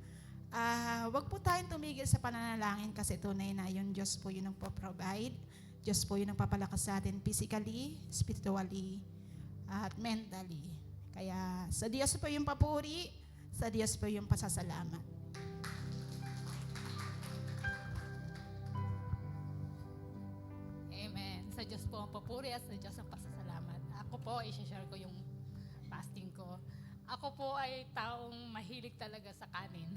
Wag po tayong tumigil sa pananalangin kasi tunay na yung Diyos po yung nagpo-provide. Diyos po yung nagpapalakas sa atin physically, spiritually, at mentally. Kaya sa Diyos po yung papuri, sa Diyos po yung pasasalamat. Amen. Sa Diyos po ang papuri at sa Diyos ang pasasalamat. Ako po, i-share ko yung fasting ko. Ako po ay taong mahilig talaga sa kanin.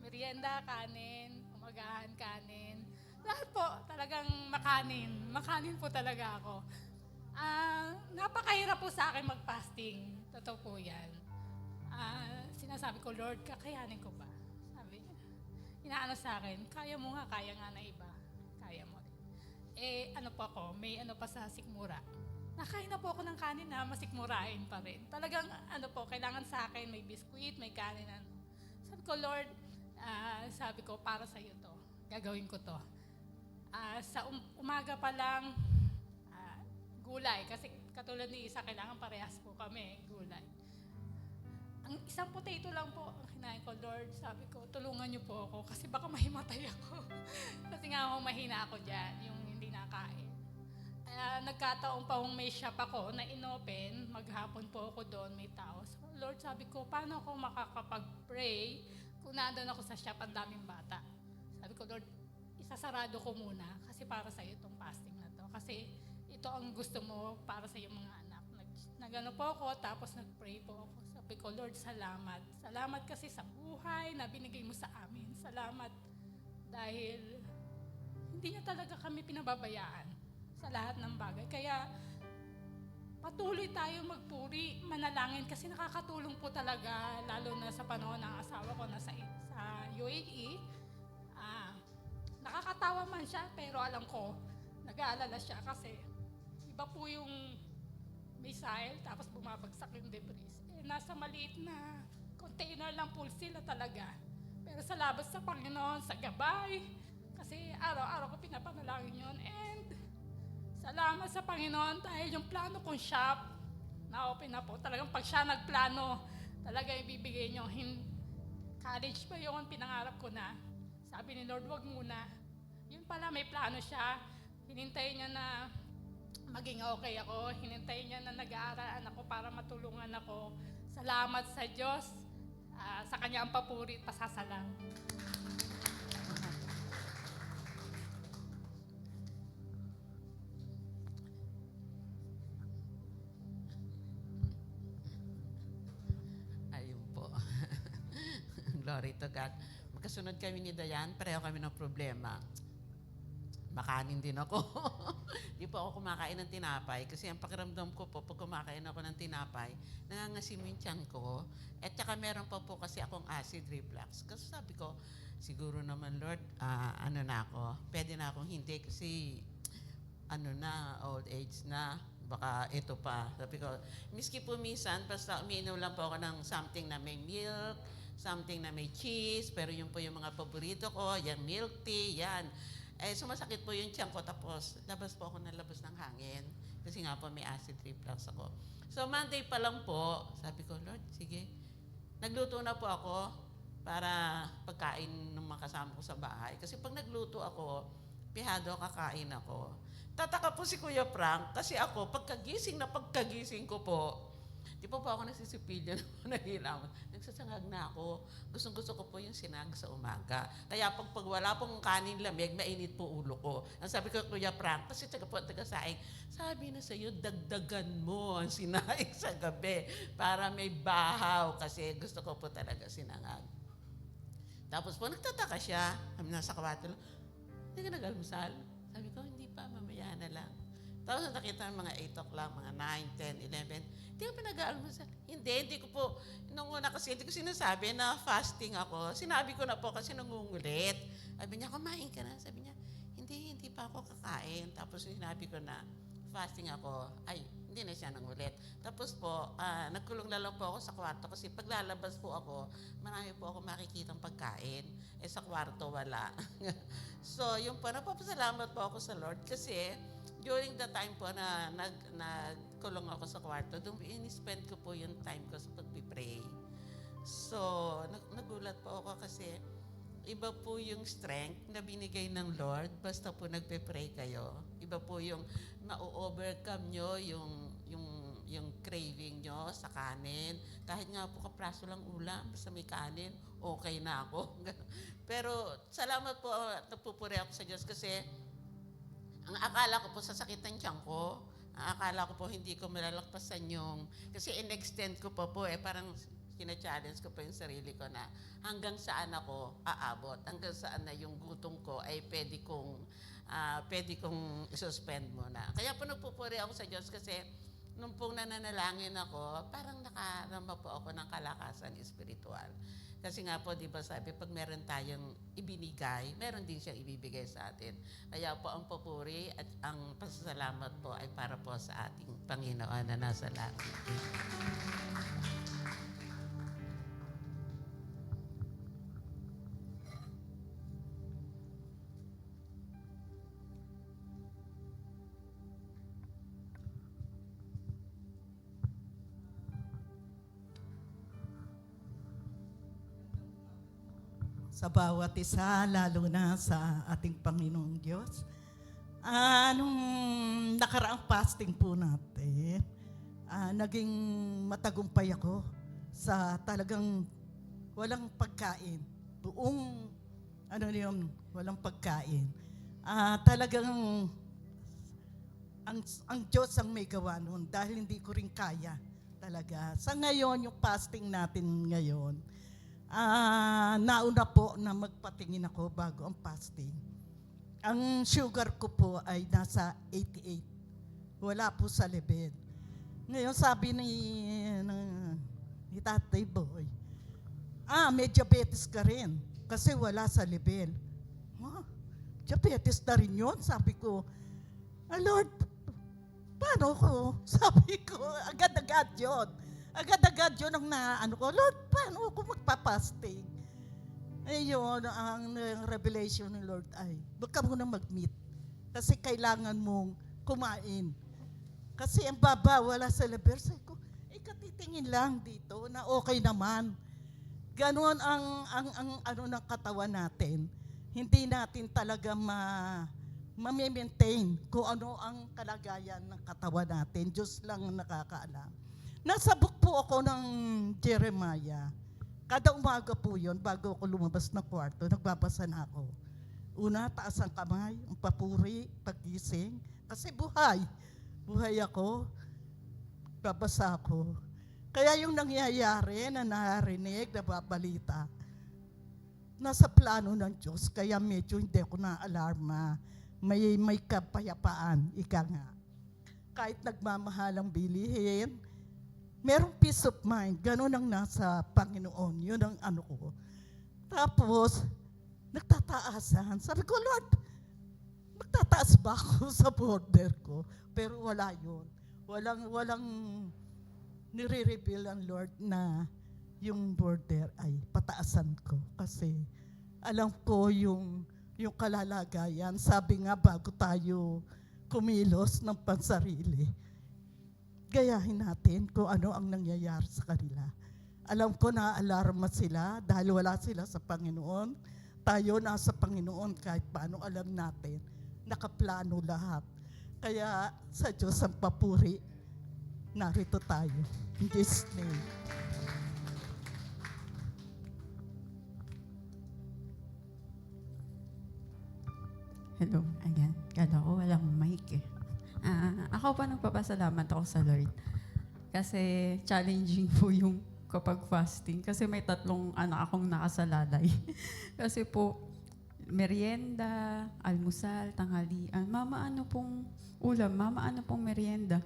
Merienda, kanin, umagahan, kanin. Lahat po, talagang makanin. Makanin po talaga ako. Napakahirap po sa akin mag-fasting. Totoo po yan. Sinasabi ko, Lord, kakayanin ko ba? Sabi niya. Inaano sa akin, kaya mo nga, kaya nga na iba. Kaya mo rin. Ano po ako, may ano pa sa sikmura. Nakain na po ako ng kanin na masikmurain pa rin. Talagang ano po, kailangan sa akin may biskuit, may kanin. Sabi ko, Lord, sabi ko, para sa iyo to. Gagawin ko to. Sa umaga pa lang, gulay. Kasi katulad ni Isa, kailangan parehas po kami, gulay. Ang isang potato lang po ang kinain ko, Lord. Sabi ko, tulungan niyo po ako kasi baka mahimatay ako. Kasi nga mahina ako dyan, yung hindi nakain. Nagkataon pa may shop ako na inopen, maghapon po ako doon, may tao. So, Lord, sabi ko, paano ako makakapag-pray kung nandun ako sa shop, ang daming bata? Sabi ko, Lord, isasarado ko muna kasi para sa iyo itong fasting na to. Kasi ito ang gusto mo para sa iyong mga anak. Nagano po ako, tapos nag-pray po ako. Sabi ko, Lord, salamat. Salamat kasi sa buhay na binigay mo sa amin. Salamat dahil hindi niya talaga kami pinababayaan sa lahat ng bagay. Kaya patuloy tayo magpuri, manalangin kasi nakakatulong po talaga, lalo na sa panahon ng asawa ko na sa UAE. Nakakatawa man siya, pero alam ko, nag-aalala siya kasi iba po yung missile, tapos bumabagsak yung debris. Nasa maliit na container lang po sila talaga. Pero sa labas sa Panginoon, sa gabay, kasi araw-araw ko pinapanalangin yun. And salamat sa Panginoon dahil yung plano kong shop, na-open na po. Talagang pag siya nagplano, talaga ibibigay niyo. College pa yun, pinangarap ko na. Sabi ni Lord, wag muna. Yun pala, may plano siya. Hinintay niya na maging okay ako. Hinintay niya na nag-aaralan ako para matulungan ako. Salamat sa Diyos. Sa Kanya ang papuri at pasasalang. Ayun po. Glory to God. Magkasunod kami ni Dayan, pareho kami ng problema. makanin din ako. Di po ako kumakain ng tinapay kasi ang pakiramdam ko po, pag kumakain ako ng tinapay, nangangasim yung tiyan ko. At saka meron pa po kasi akong acid reflux. Kasi sabi ko, siguro naman Lord, ano na ako, pwede na akong hindi kasi ano na, old age na, baka ito pa. Sabi ko, miski po minsan, basta umiinom lang po ako ng something na may milk, something na may cheese, pero yun po yung mga paborito ko, yan milk tea, yan. Eh, sumasakit po yung tiyan ko, tapos labas po ako ng labas ng hangin. Kasi nga po may acid reflux ako. So Monday pa lang po, sabi ko, Lord, sige. Nagluto na po ako para pagkain ng mga kasama ko sa bahay. Kasi pag nagluto ako, pihado kakain ako. Tataka po si Kuya Frank, kasi ako, pagkagising ko po, di po ako nagsisipilyo na nahilang. Nagsasangag na ako. Gustong-gusto ko po yung sinag sa umaga. Kaya pag wala pong kanin lamig, mainit po ulo ko. Ang sabi ko, Kuya Frank, kasi taga-saing, sabi na sa'yo, dagdagan mo ang sinaing sa gabi para may bahaw kasi gusto ko po talaga sinangag. Tapos po, nagtataka siya. Kami nasa kawato lang, hindi ka nag-almusal? Sabi ko, hindi pa, mamaya na lang. Tapos nakita ng mga 8 o'clock, mga 9, 10, 11, hindi ko pinag-aalmusal. Hindi ko po, nung una kasi hindi ko sinasabi na fasting ako. Sinabi ko na po kasi nangungulit. Sabi niya, kumain ka na. Sabi niya, hindi pa ako kakain. Tapos sinabi ko na fasting ako. Ay, hindi na siya nangulit. Tapos po, nagkulong na lang po ako sa kwarto kasi paglalabas po ako, marami po ako makikitang pagkain. Eh sa kwarto, wala. So, yung po, napapasalamat po ako sa Lord kasi during the time po na nagkulong ako sa kwarto, doon in-spend ko po yung time ko sa pag-pray. So, nagulat po ako kasi iba po yung strength na binigay ng Lord basta po nagpe-pray kayo. Iba po yung na-overcome nyo yung craving nyo sa kanin. Kahit nga po kapraso lang ulam, basta may kanin, okay na ako. Pero salamat po at nagpupuri ako sa Diyos kasi ang akala ko po sa sakit ng tiyan ko, ang akala ko po hindi ko malalagpasan yung, kasi in-extend ko po parang kina-challenge ko po yung sarili ko na hanggang saan ako aabot, hanggang saan na yung gutom ko ay pwede kong isuspend muna. Kaya po nagpupuri ako sa Diyos kasi nung pong nananalangin ako, parang nakarama po ako ng kalakasan espiritual. Kasi nga po, di ba sabi, pag meron tayong ibinigay, meron din siyang ibibigay sa atin. Kaya po ang papuri at ang pasasalamat po ay para po sa ating Panginoon na nasa langit. Sa bawat isa, lalo na sa ating Panginoong Diyos. Nung nakaraang fasting po natin, naging matagumpay ako sa talagang walang pagkain. Buong, walang pagkain. Talagang ang Diyos ang may gawa noon dahil hindi ko rin kaya talaga. Sa ngayon, yung fasting natin ngayon, nauna po na magpatingin ako bago ang fasting. Ang sugar ko po ay nasa 88. Wala po sa level. Ngayon sabi ni Tatay Boy, may diabetes ka rin kasi wala sa level. Diabetes na rin yun? Sabi ko, Lord, paano ko? Sabi ko, agad-agad yun. Agad-agad yun ang ko, Lord, paano ako magpapasting? Ayun, ang revelation ng Lord ay, huwag ka muna mag-meet. Kasi kailangan mong kumain. Kasi ang baba, wala sa level. Sabi ko, katitingin lang dito na okay naman. Ganon ang ng katawan natin. Hindi natin talaga ma-maintain kung ano ang kalagayan ng katawan natin. Diyos lang ang nakakaalam. Nasa book po ako ng Jeremiah. Kada umaga po yun, bago ako lumabas ng kwarto, nagbabasa na ako. Una, taas ang kamay, ang papuri, pagising. Kasi buhay ako, babasa ako. Kaya yung nangyayari na narinig, nababalita, nasa plano ng Diyos, kaya medyo hindi ako na-alarma. may kapayapaan, ika nga. Kahit nagmamahal ang bilihin, merong peace of mind. Ganun ang nasa Panginoon. Yun ang ano ko. Tapos, nagtataasan. Sabi ko, Lord, magtataas ba ako sa border ko? Pero wala yun. Walang nire-reveal ang Lord na yung border ay pataasan ko. Kasi alam ko yung kalalagayan. Sabi nga bago tayo kumilos ng pansarili, gayahin natin kung ano ang nangyayari sa kanila. Alam ko na alarma sila dahil wala sila sa Panginoon. Tayo nasa Panginoon kahit paano alam natin. Nakaplano lahat. Kaya sa Diyos ang papuri, narito tayo. In Jesus' name. Hello, again. Kala ko walang mic eh. Ako pa nagpapasalamat ako sa Lord. Kasi challenging po yung kapag fasting. Kasi may 3 anak akong nakasalalay. Kasi po, merienda, almusal, tanghalian. Mama, ano pong ulam? Mama, ano pong merienda?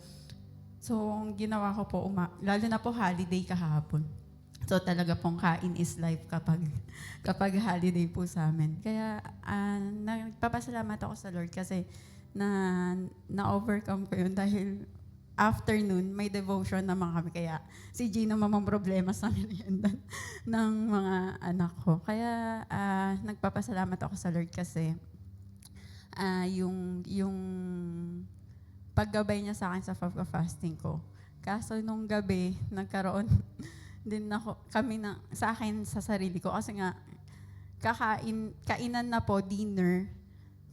So, ang ginawa ko po, lalo na po holiday kahapon. So, talaga pong kain is life kapag holiday po sa amin. Kaya, nagpapasalamat ako sa Lord kasi na-overcome ko yun dahil afternoon, may devotion naman kami. Kaya si Gino mamang problema sa merienda ng mga anak ko. Kaya nagpapasalamat ako sa Lord kasi yung paggabay niya sa akin sa fasting ko. Kaso nung gabi, nagkaroon din sa akin sa sarili ko. Kasi nga, kainan na po, dinner.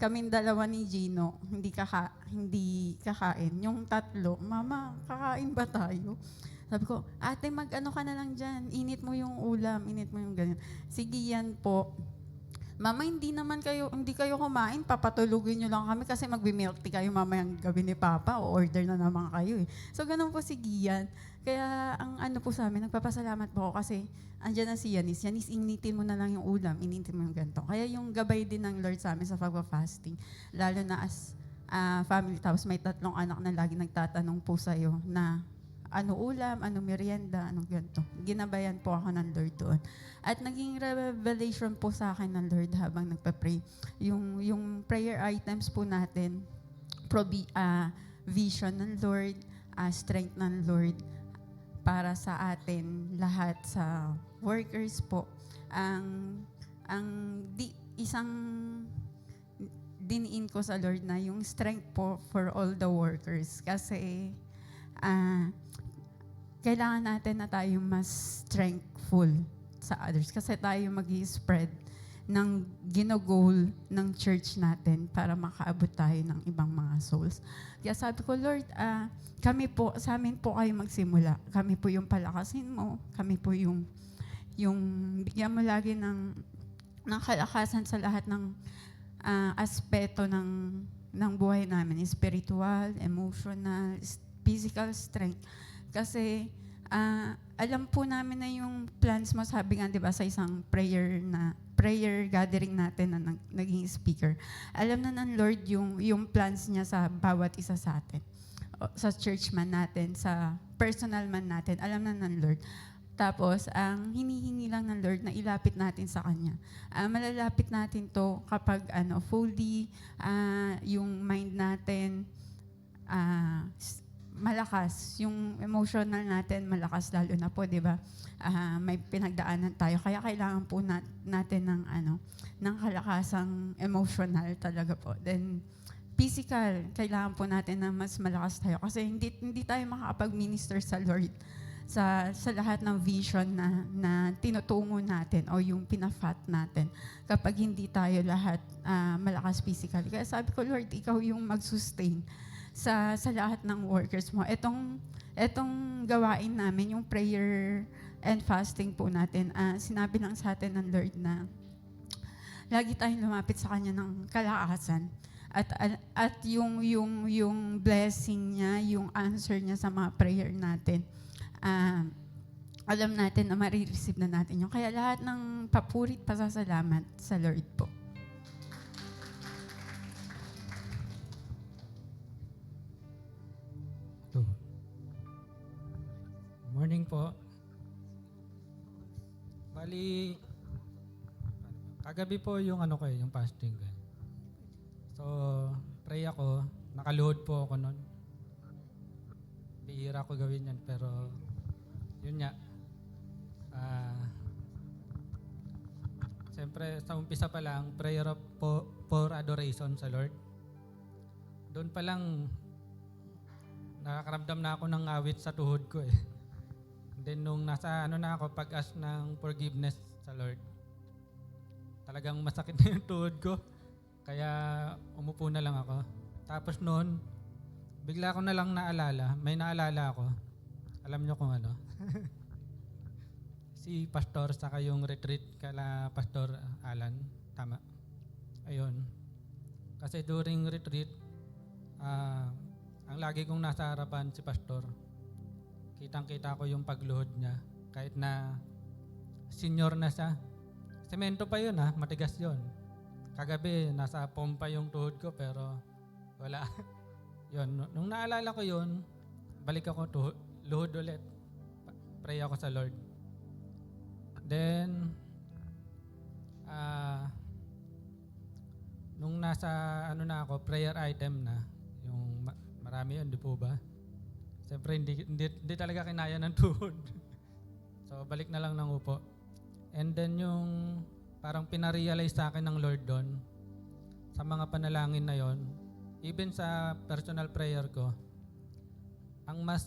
Kaming 2 ni Gino, hindi kakain. Yung 3, Mama, kakain ba tayo? Sabi ko, ate, mag-ano ka na lang dyan. Init mo yung ulam, init mo yung ganyan. Sige yan po. Mama, hindi kayo kumain, papatulugin nyo lang kami kasi magbi-milk tea kayo mamayang gabi ni Papa o order na naman kayo eh. So, ganun po si Gian. Kaya, ang ano po sa amin, nagpapasalamat po ako kasi andyan na si Yanis. Yanis, initin mo na lang yung ulam, initin mo yung ganito. Kaya yung gabay din ng Lord sa amin sa pagpa-fasting, lalo na as family, tapos may 3 anak na lagi nagtatanong po sa'yo na ano ulam, ano merienda, anong ganito. Ginabayan po ako ng Lord doon. At naging revelation po sa akin ng Lord habang nagpa-pray. Yung prayer items po natin, vision ng Lord, strength ng Lord, para sa atin lahat sa workers po. Isang diniin ko sa Lord na yung strength po for all the workers. Kasi kailangan natin na tayo mas strengthful sa others. Kasi tayo mag-i-spread ng ginagol ng church natin para makaabot tayo ng ibang mga souls. Kaya sabi ko, Lord, sa amin po kayo magsimula. Kami po yung palakasin mo. Kami po yung bigyan mo lagi ng kalakasan sa lahat ng aspeto ng buhay namin. Spiritual, emotional, physical strength. Kasi alam po namin na yung plans mo, sabi nga, di ba, sa isang prayer gathering natin na naging speaker. Alam na ng Lord yung plans niya sa bawat isa sa atin. Sa church man natin, sa personal man natin, alam na ng Lord. Tapos, ang hinihingi lang ng Lord na ilapit natin sa Kanya. Malalapit natin to kapag fully yung mind natin malakas, yung emotional natin malakas lalo na po, di ba? May pinagdaanan tayo. Kaya kailangan po natin ng kalakasang emotional talaga po. Then, physical, kailangan po natin na mas malakas tayo. Kasi hindi tayo makakapag-minister sa Lord sa lahat ng vision na tinutungo natin o yung pinafat natin kapag hindi tayo lahat malakas physically. Kaya sabi ko, Lord, ikaw yung mag-sustain sa lahat ng workers mo. Etong gawain namin, yung prayer and fasting po natin, sinabi lang sa atin ng Lord na lagi tayong lumapit sa Kanya ng kalakasan. At yung blessing niya, yung answer niya sa mga prayer natin, alam natin na marireceive na natin yun. Kaya lahat ng papurit, pasasalamat sa Lord po. Kagabi po yung ano ko yung fasting ko. So, pray ako, nakaluhod po ako nun. Bihira ko gawin yan, pero yun nga. Siyempre, sa umpisa pa lang, prayer for adoration sa Lord. Doon pa lang, nakakaramdam na ako ng awit sa tuhod ko eh. Then nung nasa na ako, pag-ask ng forgiveness sa Lord, talagang masakit na yung tuhod ko. Kaya umupo na lang ako. Tapos noon, bigla ko na lang may naalala ako. Alam nyo kung ano? Si Pastor, saka yung retreat kala Pastor Alan. Tama. Ayun. Kasi during retreat, ang lagi kong nasa harapan si Pastor. Kitang-kita ko yung pagluhod niya. Kahit na senior na siya. Semento pa yun matigas yun. Kagabi, nasa pompa yung tuhod ko pero wala. Yun, nung naalala ko yun, balik ako luhod ulit. Pray ako sa Lord. Then, nung nasa na ako, prayer item na, yung marami yun, di po ba? Siyempre, hindi talaga kinaya ng tuhod. So, balik na lang ng upo. And then yung parang pinarealize sa akin ng Lord doon, sa mga panalangin na yon, even sa personal prayer ko, ang mas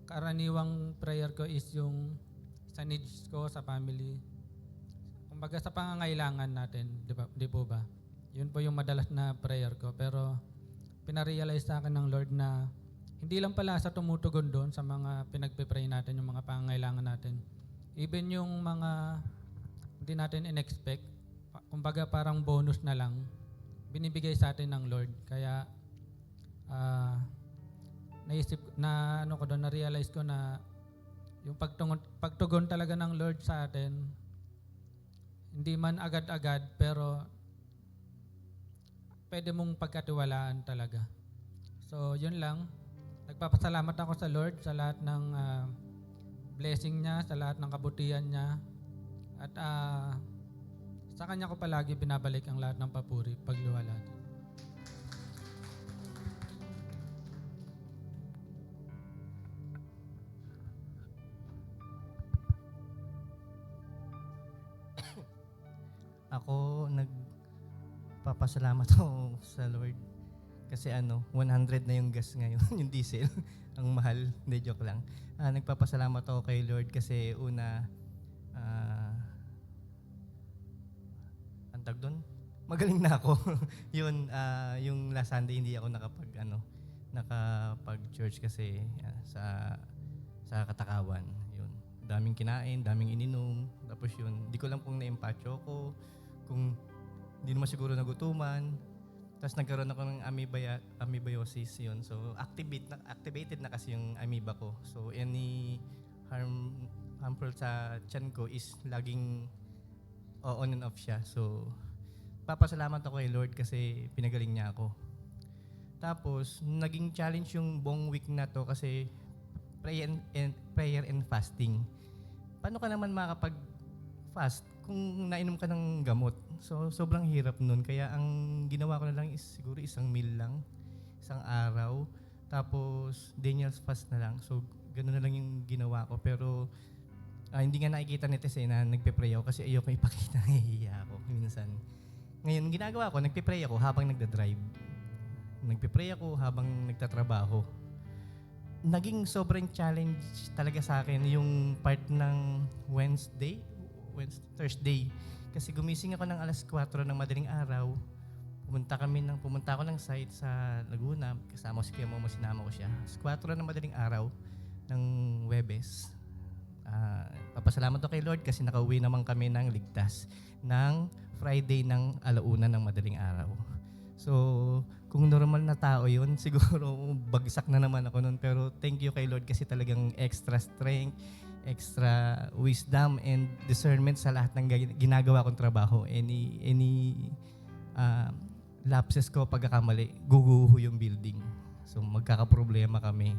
karaniwang prayer ko is yung sa needs ko, sa family. Kumbaga sa pangangailangan natin, di po ba? Yun po yung madalas na prayer ko. Pero pinarealize sa akin ng Lord na hindi lang pala sa tumutugon doon sa mga pinagpipray natin, yung mga pangangailangan natin. Even yung mga hindi natin in-expect, kumbaga parang bonus na lang, binibigay sa atin ng Lord. Kaya na-realize ko na yung pagtugon talaga ng Lord sa atin, hindi man agad-agad, pero pwede mong pagkatiwalaan talaga. So, yun lang. Nagpapasalamat ako sa Lord sa lahat ng blessing niya, sa lahat ng kabutihan niya. At sa Kanya ko palagi binabalik ang lahat ng papuri, pagluwalhati. Ako, nagpapasalamat ako sa Lord. Kasi 100 na yung gas ngayon, yung diesel. Ang mahal, hindi, joke lang. Nagpapasalamat ako kay Lord kasi una, ang tag doon, magaling na ako. Yun, yung last Sunday hindi ako nakapag-church kasi sa katakawan. Yun, daming kinain, daming ininom. Tapos yun, di ko lang kung na-empacho ko, kung hindi naman siguro nagutuman. Tapos nagkaroon ako ng amoebiasis yun. So activated na kasi yung amoeba ko. So any harmful sa tiyan ko is laging on and off siya. So papasalamat ako kay Lord kasi pinagaling niya ako. Tapos naging challenge yung buong week na to kasi prayer and fasting. Paano ka naman makakapag-fast kung nainom ka ng gamot? So, sobrang hirap nun. Kaya ang ginawa ko na lang is siguro isang meal lang, isang araw. Tapos, Daniel's fast na lang. So, gano'n na lang yung ginawa ko. Pero, hindi nga nakikita ni Tess na nagpe-pray ako kasi ayoko ipakita. Nahihiya ako minsan. Ngayon, ginagawa ko, nagpe-pray ako habang nagda-drive. Nagpe-pray ako habang nagtatrabaho. Naging sobrang challenge talaga sa akin yung part ng Thursday. Kasi gumising ako ng alas 4 ng madaling araw. Pumunta ako ng site sa Laguna. Kasama ko si Kuya Momo, sinama ko siya. Alas 4 ng madaling araw ng Huwebes. Papasalamat ako kay Lord kasi nakauwi naman kami ng ligtas ng Friday ng alauna ng madaling araw. So, kung normal na tao yun, siguro bagsak na naman ako nun. Pero thank you kay Lord kasi talagang extra strength, extra wisdom and discernment sa lahat ng ginagawa kong trabaho. Any lapses ko, pagkakamali, guguho yung building. So magkakaproblema kami.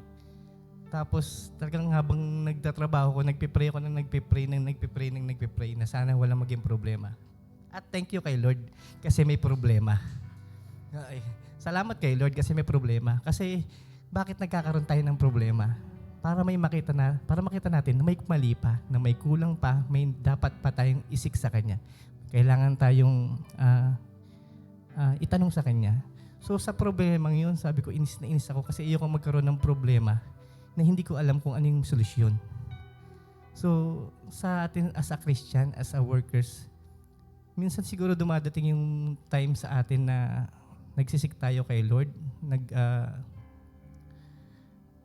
Tapos talagang habang nagtatrabaho ko, nagpipray ako nang nagpipray na sana wala maging problema. At thank you kay Lord kasi may problema. Ay, salamat kay Lord kasi may problema. Kasi bakit nagkakaroon tayo ng problema? Para makita natin na may mali pa, na may kulang pa, may dapat pa tayong isik sa Kanya. Kailangan tayong itanong sa Kanya. So sa problemang yun, sabi ko, inis na inis ako kasi ayoko magkaroon ng problema na hindi ko alam kung ano yung solusyon. So sa atin as a Christian, as a workers, minsan siguro dumadating yung time sa atin na nagsisik tayo kay Lord,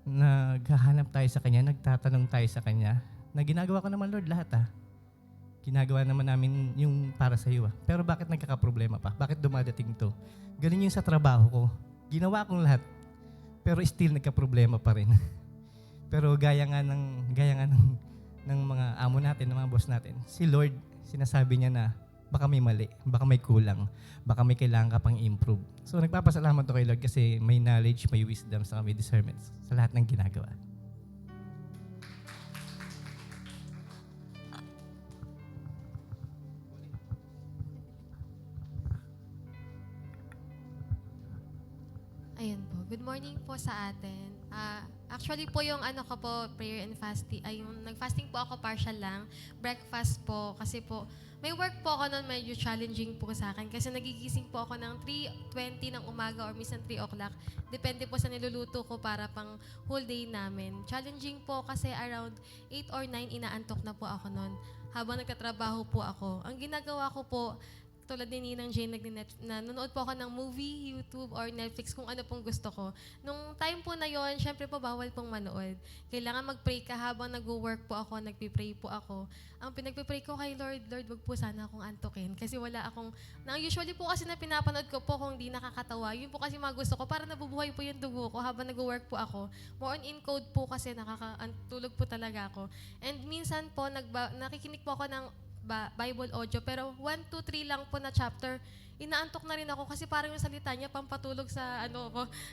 naghahanap tayo sa Kanya, nagtatanong tayo sa Kanya, na ginagawa ko naman Lord lahat Ginagawa naman namin yung para sa iyo Pero bakit nagkakaproblema pa? Bakit dumadating to? Ganun yung sa trabaho ko. Ginawa kong lahat, pero still nagkaproblema pa rin. Pero gaya nga ng mga amo natin, ng mga boss natin, si Lord, sinasabi niya na baka may mali, baka may kulang, baka may kailangan ka pang improve. So nagpapasalamat ako kay Lord kasi may knowledge, may wisdom, sa may discernment sa lahat ng ginagawa. Ayan po. Good morning po sa atin. Actually po yung ano ko po, prayer and fasting, yung nag-fasting po ako partial lang. Breakfast po kasi po, may work po ako noon medyo challenging po sa akin kasi nagigising po ako ng 3:20 ng umaga or minsan 3 o'clock. Depende po sa niluluto ko para pang whole day namin. Challenging po kasi around 8 or 9 inaantok na po ako noon habang nagtatrabaho po ako. Ang ginagawa ko po, tulad ni Ninang Jane, nanonood po ako ng movie, YouTube, or Netflix, kung ano pong gusto ko. Nung time po na yon, syempre po bawal pong manood. Kailangan mag-pray ka habang nag-work po ako, nagpipray po ako. Ang pinagpipray ko kay Lord, wag po sana akong antukin. Kasi wala akong, usually po kasi na pinapanood ko po kung di nakakatawa, yun po kasi mga gusto ko, para nabubuhay po yung dugo ko habang nag-work po ako. More on encode po kasi tulog po talaga ako. And minsan po, nakikinig po ako ng Bible audio, pero 1, 2, 3 lang po na chapter, inaantok na rin ako kasi parang yung salita niya pampatulog sa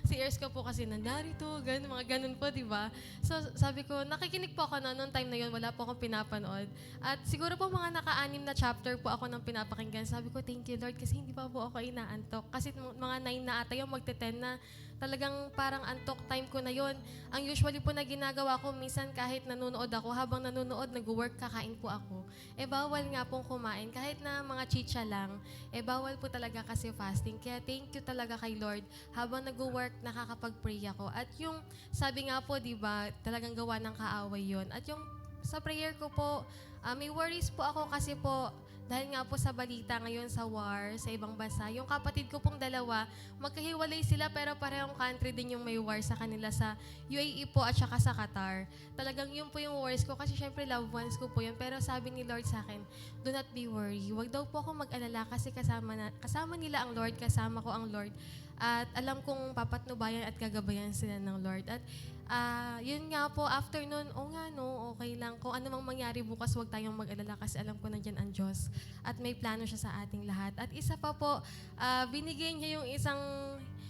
si ears ko po kasi nandarito, mga ganun po, di ba? So sabi ko, nakikinig po ako noong time na yun, wala po akong pinapanood. At siguro po mga naka-6 na chapter po ako nang pinapakinggan. Sabi ko, thank you Lord, kasi hindi pa po ako inaantok. Kasi mga 9 na ata yung magte-10 na, talagang parang antok time ko na yon. Ang usually po na ginagawa ko, minsan kahit nanonood ako, habang nanonood, nag-work, kakain po ako. Bawal nga pong kumain. Kahit na mga chicha lang, bawal po talaga kasi fasting. Kaya thank you talaga kay Lord. Habang nag-work, nakakapag-pray ako. At yung, sabi nga po, di ba, talagang gawa ng kaaway yon. At yung sa prayer ko po, may worries po ako kasi po, dahil nga po sa balita ngayon sa war, sa ibang bansa, yung kapatid ko pong dalawa, magkahiwalay sila pero parehong country din yung may war sa kanila sa UAE po at saka sa Qatar. Talagang yun po yung worries ko kasi syempre loved ones ko po yun. Pero sabi ni Lord sa akin, do not be worried. Huwag daw po ako mag-alala kasi kasama nila ang Lord, kasama ko ang Lord. At alam kong papatnubayan at gagabayan sila ng Lord. At yun nga po, after nun, okay lang. Kung ano mang mangyari bukas, huwag tayong mag-alala kasi alam ko nandyan ang Diyos. At may plano siya sa ating lahat. At isa pa po, binigay niya yung isang,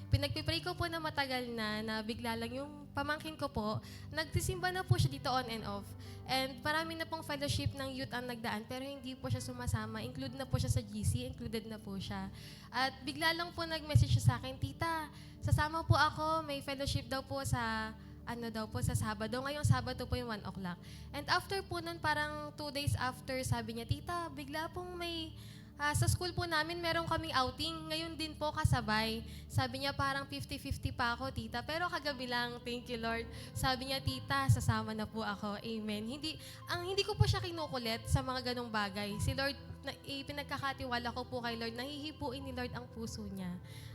pinagpipray ko po na matagal na bigla lang yung pamangkin ko po, nagsisimba na po siya dito on and off. And marami na pong fellowship ng youth ang nagdaan, pero hindi po siya sumasama. Include na po siya sa GC, included na po siya. At bigla lang po nag-message siya sa akin, Tita, sasama po ako, may fellowship daw po sa sa Sabado. Ngayong Sabado po yung 1 o'clock. And after po nun, parang 2 days after, sabi niya, Tita, bigla pong may, sa school po namin, meron kaming outing. Ngayon din po kasabay. Sabi niya, parang 50-50 pa ako, Tita. Pero kagabi lang, thank you, Lord. Sabi niya, Tita, sasama na po ako. Amen. Hindi ko po siya kinukulit sa mga ganong bagay. Si Lord, pinagkakatiwala ko po kay Lord, nahihipuin ni Lord ang puso niya.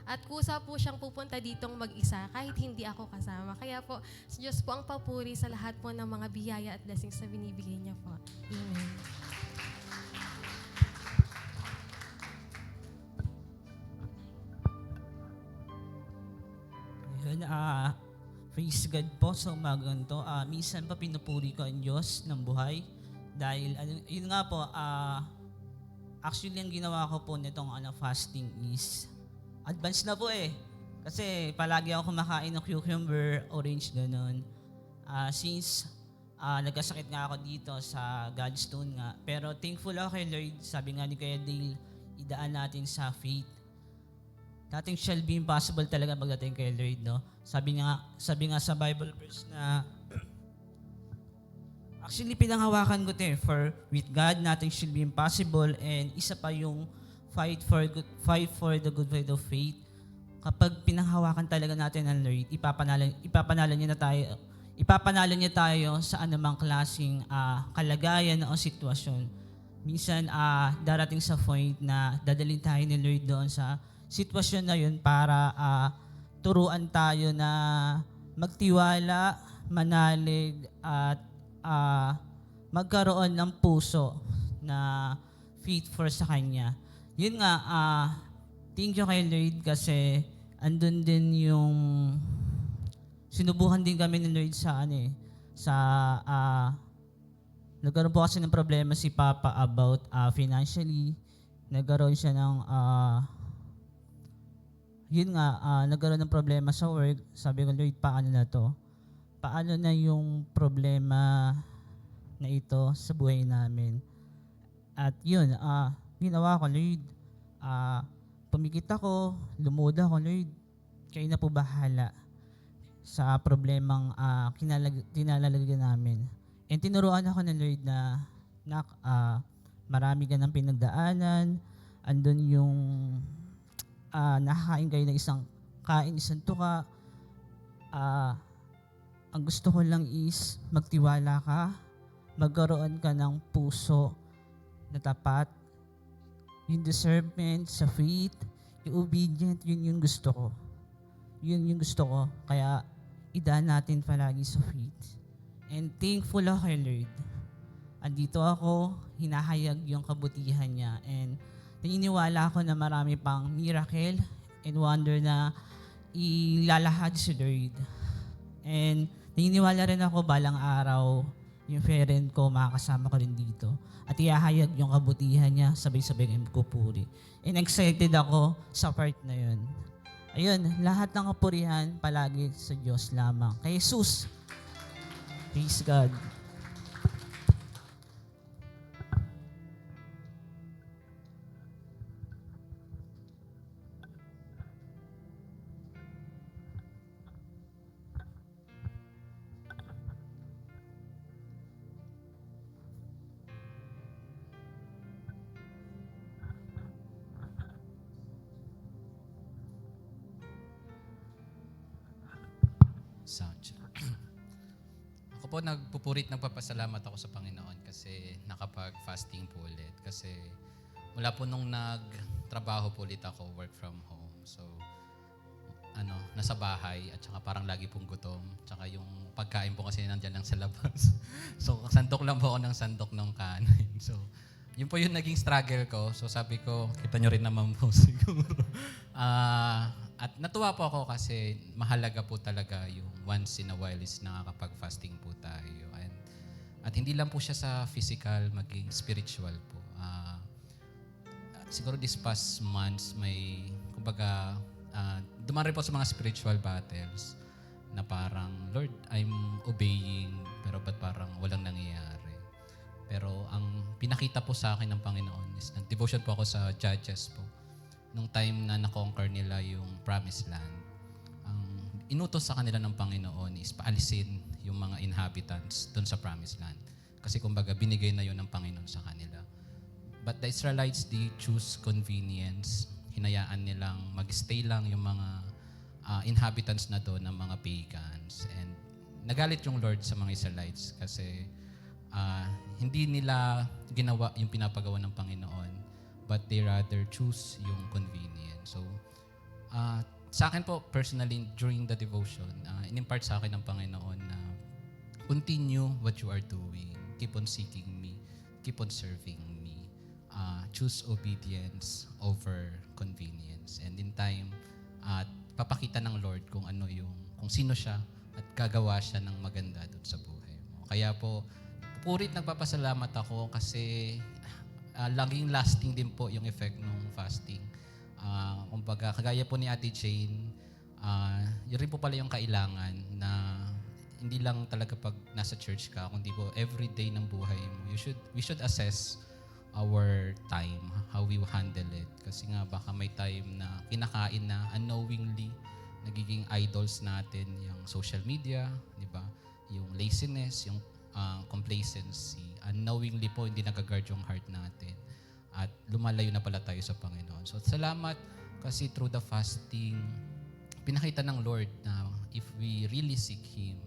At kusa po siyang pupunta ditong mag-isa kahit hindi ako kasama. Kaya po, si Diyos po ang papuri sa lahat po ng mga biyaya at blessings na binibigay niya po. Amen. Yun, praise God po sa umagang to. Minsan pa pinupuri ko ang Diyos ng buhay. Dahil, yun nga po, actually ang ginawa ko po nitong fasting is, advance na po Kasi palagi ako kumakain ng cucumber, orange, ganun. Since nagkasakit nga ako dito sa gallstone nga. Pero thankful ako kay Lord, sabi nga ni Kuya Dale, idaan natin sa faith. Nothing shall be impossible talaga pagdating kay Lord, no? Sabi nga sa Bible verse na actually pinanghawakan ko 'to, for with God nothing shall be impossible, and isa pa yung fight for the good fight of faith. Kapag pinanghawakan talaga natin ng Lord, ipapanalo niya tayo sa anumang klaseng kalagayan o sitwasyon. Minsan darating sa point na dadalhin tayo ni Lord doon sa sitwasyon na yun para turuan tayo na magtiwala, manalig, at magkaroon ng puso na faithful sa Kanya. Yun nga, thank you kay Lord kasi andun din yung sinubukan din kami ni Lord nagkaroon po kasi ng problema si Papa about financially. Nagkaroon siya ng nagkaroon ng problema sa work. Sabi ko, Lord, paano na to? Paano na yung problema na ito sa buhay namin? At yun, ginawa ko, Lord. Pumikit ako, lumuhod ako, Lord. Kayo na po bahala sa problemang kinalalagyan namin. And tinuruan ako ng Lord na marami ka ng pinagdaanan. Andun yung nakakain kayo ng isang tuka. Ang gusto ko lang is magtiwala ka, magkaroon ka ng puso na tapat, yung discernment sa faith, yung obedient, yun yung gusto ko. Yun yung gusto ko. Kaya idaan natin palagi sa faith. And thankful ako kay Lord. Andito ako, hinahayag yung kabutihan niya. And naniniwala ako na marami pang miracle and wonder na ilalahad si Lord. And naniniwala rin ako balang araw, yung parent ko, makakasama ko rin dito. At ihahayag yung kabutihan niya, sabay-sabay ko puri. And excited ako sa part na yun. Ayun, lahat ng kapurihan palagi sa Diyos lamang. Kay Jesus. Praise God. Sound check. Ako po nagpapasalamat ako sa Panginoon kasi nakapag-fasting po ulit. Kasi mula po nung nagtrabaho po ulit ako, work from home. So, nasa bahay at saka parang lagi pong gutom. Tsaka yung pagkain po kasi nandyan lang sa labas. So, sandok lang po ako ng sandok ng kanin. So, yun po yung naging struggle ko. So, sabi ko, kita nyo rin naman po siguro. At natuwa po ako kasi mahalaga po talaga yung once in a while is nakakapag-fasting po tayo. At hindi lang po siya sa physical, maging spiritual po. Siguro this past months may, kumbaga, dumaan rin po sa mga spiritual battles na parang, Lord, I'm obeying, pero ba't parang walang nangyayari? Pero ang pinakita po sa akin ng Panginoon is, nag-devotion po ako sa Judges po. Nung time na na-conquer nila yung Promised Land, ang inutos sa kanila ng Panginoon is paalisin yung mga inhabitants doon sa Promised Land. Kasi kumbaga binigay na yun ng Panginoon sa kanila. But the Israelites, they choose convenience. Hinayaan nilang mag-stay lang yung mga inhabitants na doon ng mga pagans. And nagalit yung Lord sa mga Israelites kasi hindi nila ginawa yung pinapagawa ng Panginoon, but they rather choose yung convenience. So, sa akin po, personally, during the devotion, in-impart sa akin ng Panginoon na continue what you are doing. Keep on seeking me. Keep on serving me. Choose obedience over convenience. And in time, papakita ng Lord kung sino siya at gagawa siya ng maganda doon sa buhay mo. Kaya po, pupurit nagpapasalamat ako kasi laging lasting din po yung effect ng fasting. Kumbaga, kagaya po ni Ate Jane, yun rin po pala yung kailangan na hindi lang talaga pag nasa church ka, kundi po every day ng buhay mo. We should assess our time, how we handle it. Kasi nga baka may time na kinakain na unknowingly nagiging idols natin yung social media, di ba? Yung laziness, yung complacency. Unknowingly po hindi nag-guard yung heart natin. At lumalayo na pala tayo sa Panginoon. So salamat kasi through the fasting, pinakita ng Lord na if we really seek Him,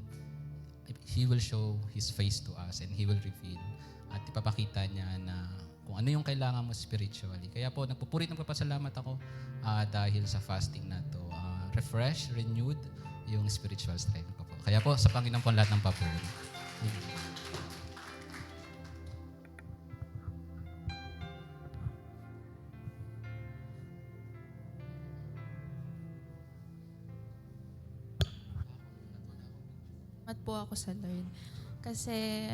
He will show His face to us and He will reveal. At ipapakita niya na kung ano yung kailangan mo spiritually. Kaya po, nagpapasalamat ako dahil sa fasting na to. Refresh, renewed yung spiritual strength ko po. Kaya po, sa Panginoon po lahat ng papuri. Salamat po ako sa Lord. Kasi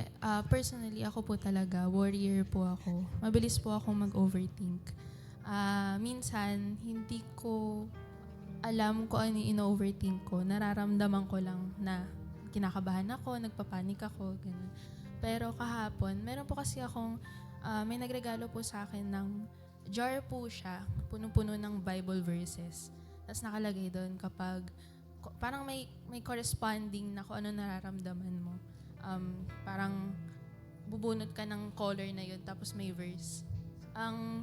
personally, ako po talaga, warrior po ako. Mabilis po ako mag-overthink. Minsan, hindi ko alam kung ano yung in-overthink ko. Nararamdaman ko lang na kinakabahan ako, nagpapanik ako, ganun. Pero kahapon, meron po kasi akong, may nagregalo po sa akin ng jar po siya, punong-puno ng Bible verses. Tapos nakalagay doon kapag, parang may corresponding na kung ano nararamdaman mo. Parang bubunot ka ng color na yun, tapos may verse. Ang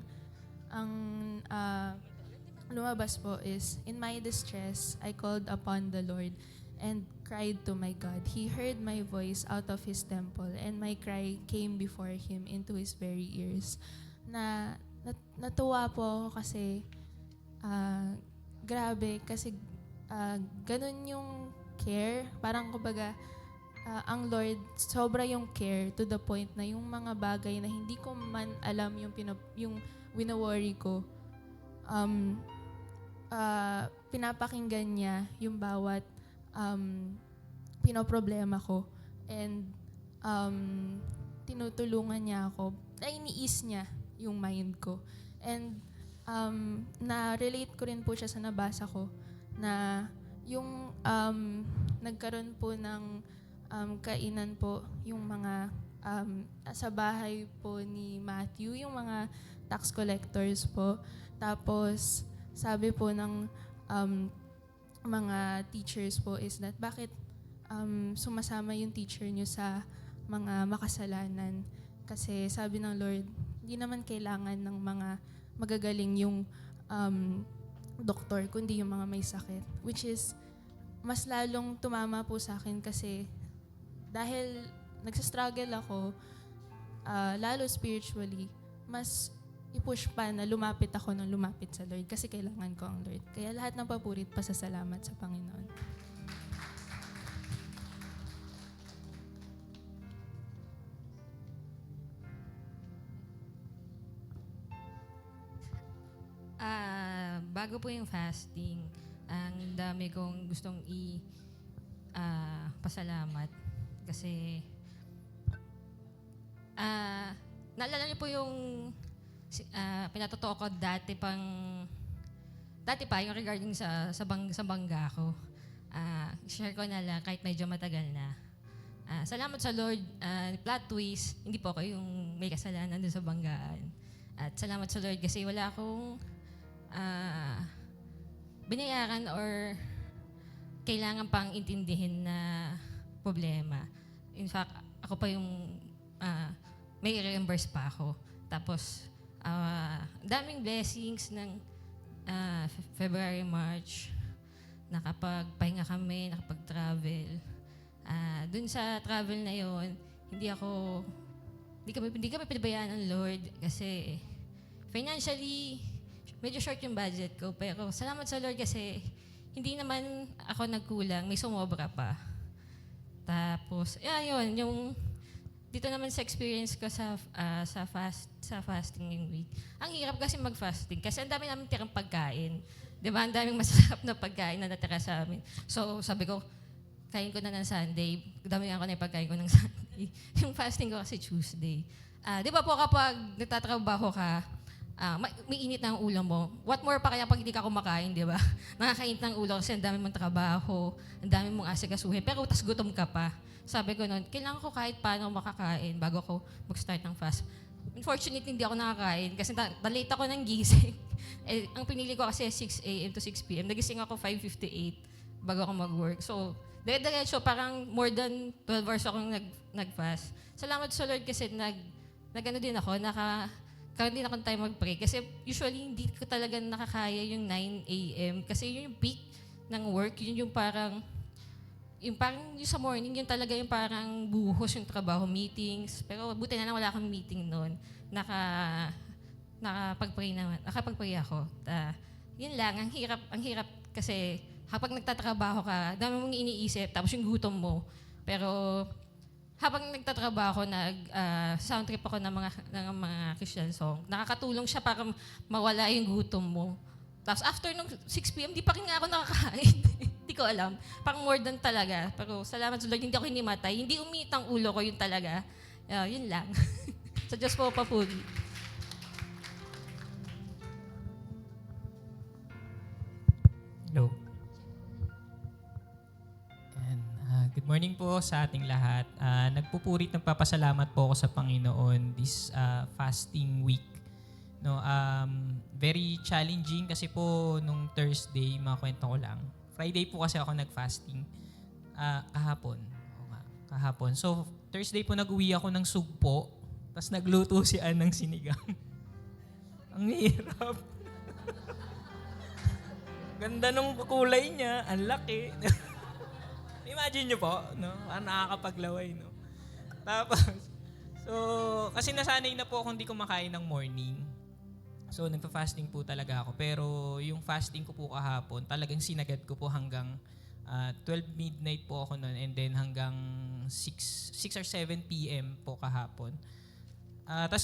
lumabas po is, in my distress, I called upon the Lord and cried to my God. He heard my voice out of His temple, and my cry came before Him into His very ears. Natuwa po ako kasi, grabe, kasi ganun yung care. Parang kumbaga, ang Lord, sobra yung care to the point na yung mga bagay na hindi ko man alam yung wina-worry ko, pinapakinggan niya yung bawat pinoproblema ko. And tinutulungan niya ako, iniis niya yung mind ko. And na-relate ko rin po siya sa nabasa ko na yung nagkaroon po ng kainan po yung mga sa bahay po ni Matthew, yung mga tax collectors po. Tapos sabi po ng mga teachers po is that bakit sumasama yung teacher nyo sa mga makasalanan. Kasi sabi ng Lord, hindi naman kailangan ng mga magagaling yung doktor, kundi yung mga may sakit. Which is, mas lalong tumama po sa akin kasi dahil nagsastruggle ako, lalo spiritually, mas i-push pa na lumapit ako ng lumapit sa Lord kasi kailangan ko ang Lord. Kaya lahat ng papurit, pasasalamat sa Panginoon. Bago po yung fasting, ang dami kong gustong pasalamat kasi naalala niyo po yung pinatotoo ko dati pa yung regarding sa bangga ko. Share ko na lang kahit medyo matagal na. Salamat sa Lord, plot twist, hindi po ako yung may kasalanan doon sa banggaan. At salamat sa Lord kasi wala akong binayaran or kailangan pang intindihin na problema. In fact, ako pa yung may reimburse pa ako. Tapos, daming blessings ng February, March. Nakapagpahinga kami, nakapag-travel. Dun sa travel na yon, hindi kami pinabayaan ng Lord kasi financially, medyo short yung budget ko. Pero salamat sa Lord kasi hindi naman ako nagkulang, may sumobra pa. Tapos, yun, dito naman sa experience ko sa fasting yung week. Ang hirap kasi mag-fasting kasi ang dami namin tirang pagkain. Di ba? Ang daming masarap na pagkain na natira sa amin. So, sabi ko, kain ko na ng Sunday. Damihan ko na yung pagkain ko ng Sunday. Yung fasting ko kasi Tuesday. Di ba po kapag nagtatrabaho ka, may init na ang ulo mo. What more pa kaya pag hindi ka kumakain, di ba? Nakakainit ng ulo kasi ang dami mong trabaho, ang dami mong asikasuhin, pero tas gutom ka pa. Sabi ko noon, kailangan ko kahit paano makakain bago ako mag-start ng fast. unfortunately, hindi ako nakakain kasi late ako ng gising. Eh, ang pinili ko kasi 6 a.m. to 6 p.m. Nagising ako 5:58 bago ako mag-work. So, dire-diretso, parang more than 12 hours akong nag-fast. Salamat sa Lord kasi nag-ano din ako, karoon din ako ng time mag-pray. Kasi usually, hindi ko talaga nakakaya yung 9 a.m. Kasi yun yung peak ng work, yun yung parang yung sa morning, yun talaga yung parang buhos yung trabaho, meetings. Pero buti na lang wala akong meeting noon. Nakapag-pray ako. Yun lang, ang hirap kasi habang nagtatrabaho ka, dami mong iniisip, tapos yung gutom mo. Pero habang nagtatrabaho, sound trip ako ng mga Christian song. Nakakatulong siya para mawala yung gutom mo. Tapos after nung 6 p.m., di pa rin nga ako nakakain. Hindi ko alam. Parang more than talaga. Pero salamat sa Lord, hindi ako hinimatay. Hindi umitang ulo ko, yun talaga. Yun lang. Sa Diyos po papuri. Hello. Good morning po sa ating lahat. Nagpupurit ng papasalamat po ako sa Panginoon this fasting week. No, very challenging kasi po nung Thursday, makwento ko lang. Friday po kasi ako nag-fasting. Kahapon. Oo nga, kahapon. So, Thursday po nag-uwi ako ng sugpo. Tapos nagluto si Ann ng sinigang. Ang hirap. Ganda nung kulay niya. Ang laki. Imagine nyo po, no? Nakakapaglaway, no? Tapos, so, kasi nasanay na po ako hindi kumakain ng morning. So, nagpa-fasting po talaga ako. Pero yung fasting ko po kahapon, talagang sinagad ko po hanggang 12 midnight po ako noon and then hanggang 6 or 7 p.m. po kahapon. Tapos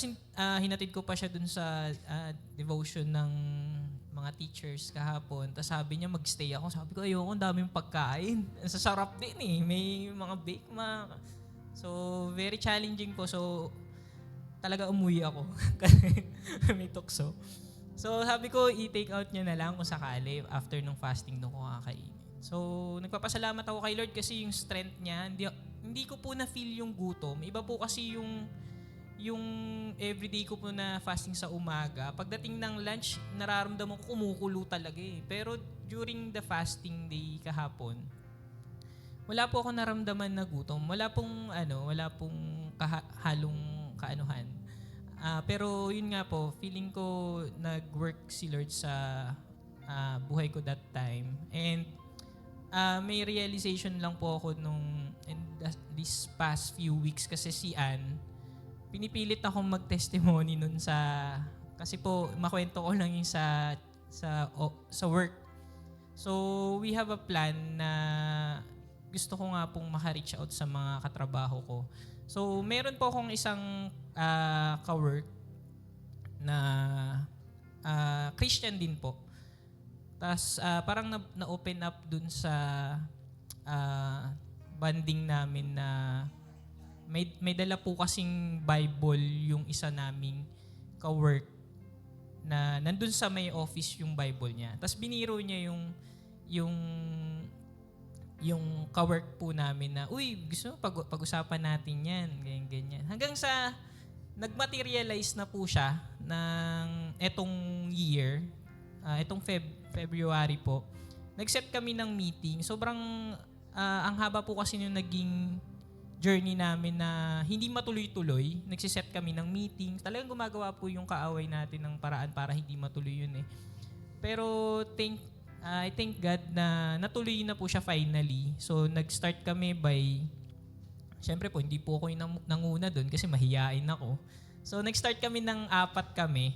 hinatid ko pa siya dun sa devotion ng mga teachers kahapon. Tapos sabi niya mag-stay ako. Sabi ko, ayoko, ang daming pagkain. Sasarap din eh. May mga bake So, very challenging po. So, talaga umuwi ako. May tukso. So, sabi ko, i-take out niya na lang kung sakali after nung fasting nung kakainin. So, nagpapasalamat ako kay Lord kasi yung strength niya, hindi ko po na-feel yung gutom. Iba po kasi yung everyday ko po na fasting sa umaga, pagdating ng lunch, nararamdaman ko kumukulo talaga eh. Pero during the fasting day kahapon, wala po ako naramdaman na gutom. Wala pong halong kaanuhan. Pero yun nga po, feeling ko nag-work si Lord sa buhay ko that time. And may realization lang po ako this past few weeks kasi si Ann, pinipilit akong mag-testimony nun kasi po makwento ko lang yung sa work. So we have a plan na gusto ko nga pong maka-reach out sa mga katrabaho ko. So meron po akong isang ka-work na Christian din po. Tapos parang na-open up dun sa banding namin na may dala po kasing Bible yung isa naming ka-work na nandun sa may office yung Bible niya. Tapos biniro niya yung ka-work po namin na, uy, gusto mo pag-usapan natin yan, ganyan. Hanggang sa nag-materialize na po siya ng etong year, etong February po. Nag-set kami ng meeting. Sobrang ang haba po kasi yung naging journey namin na hindi matuloy-tuloy. Nagsiset kami ng meeting. Talagang gumagawa po yung kaaway natin ng paraan para hindi matuloy yun eh. Pero I thank God na natuloy na po siya finally. So nag-start kami by, syempre po hindi po ako yung nanguna doon kasi mahiyain ako. So nag-start kami ng 4 kami.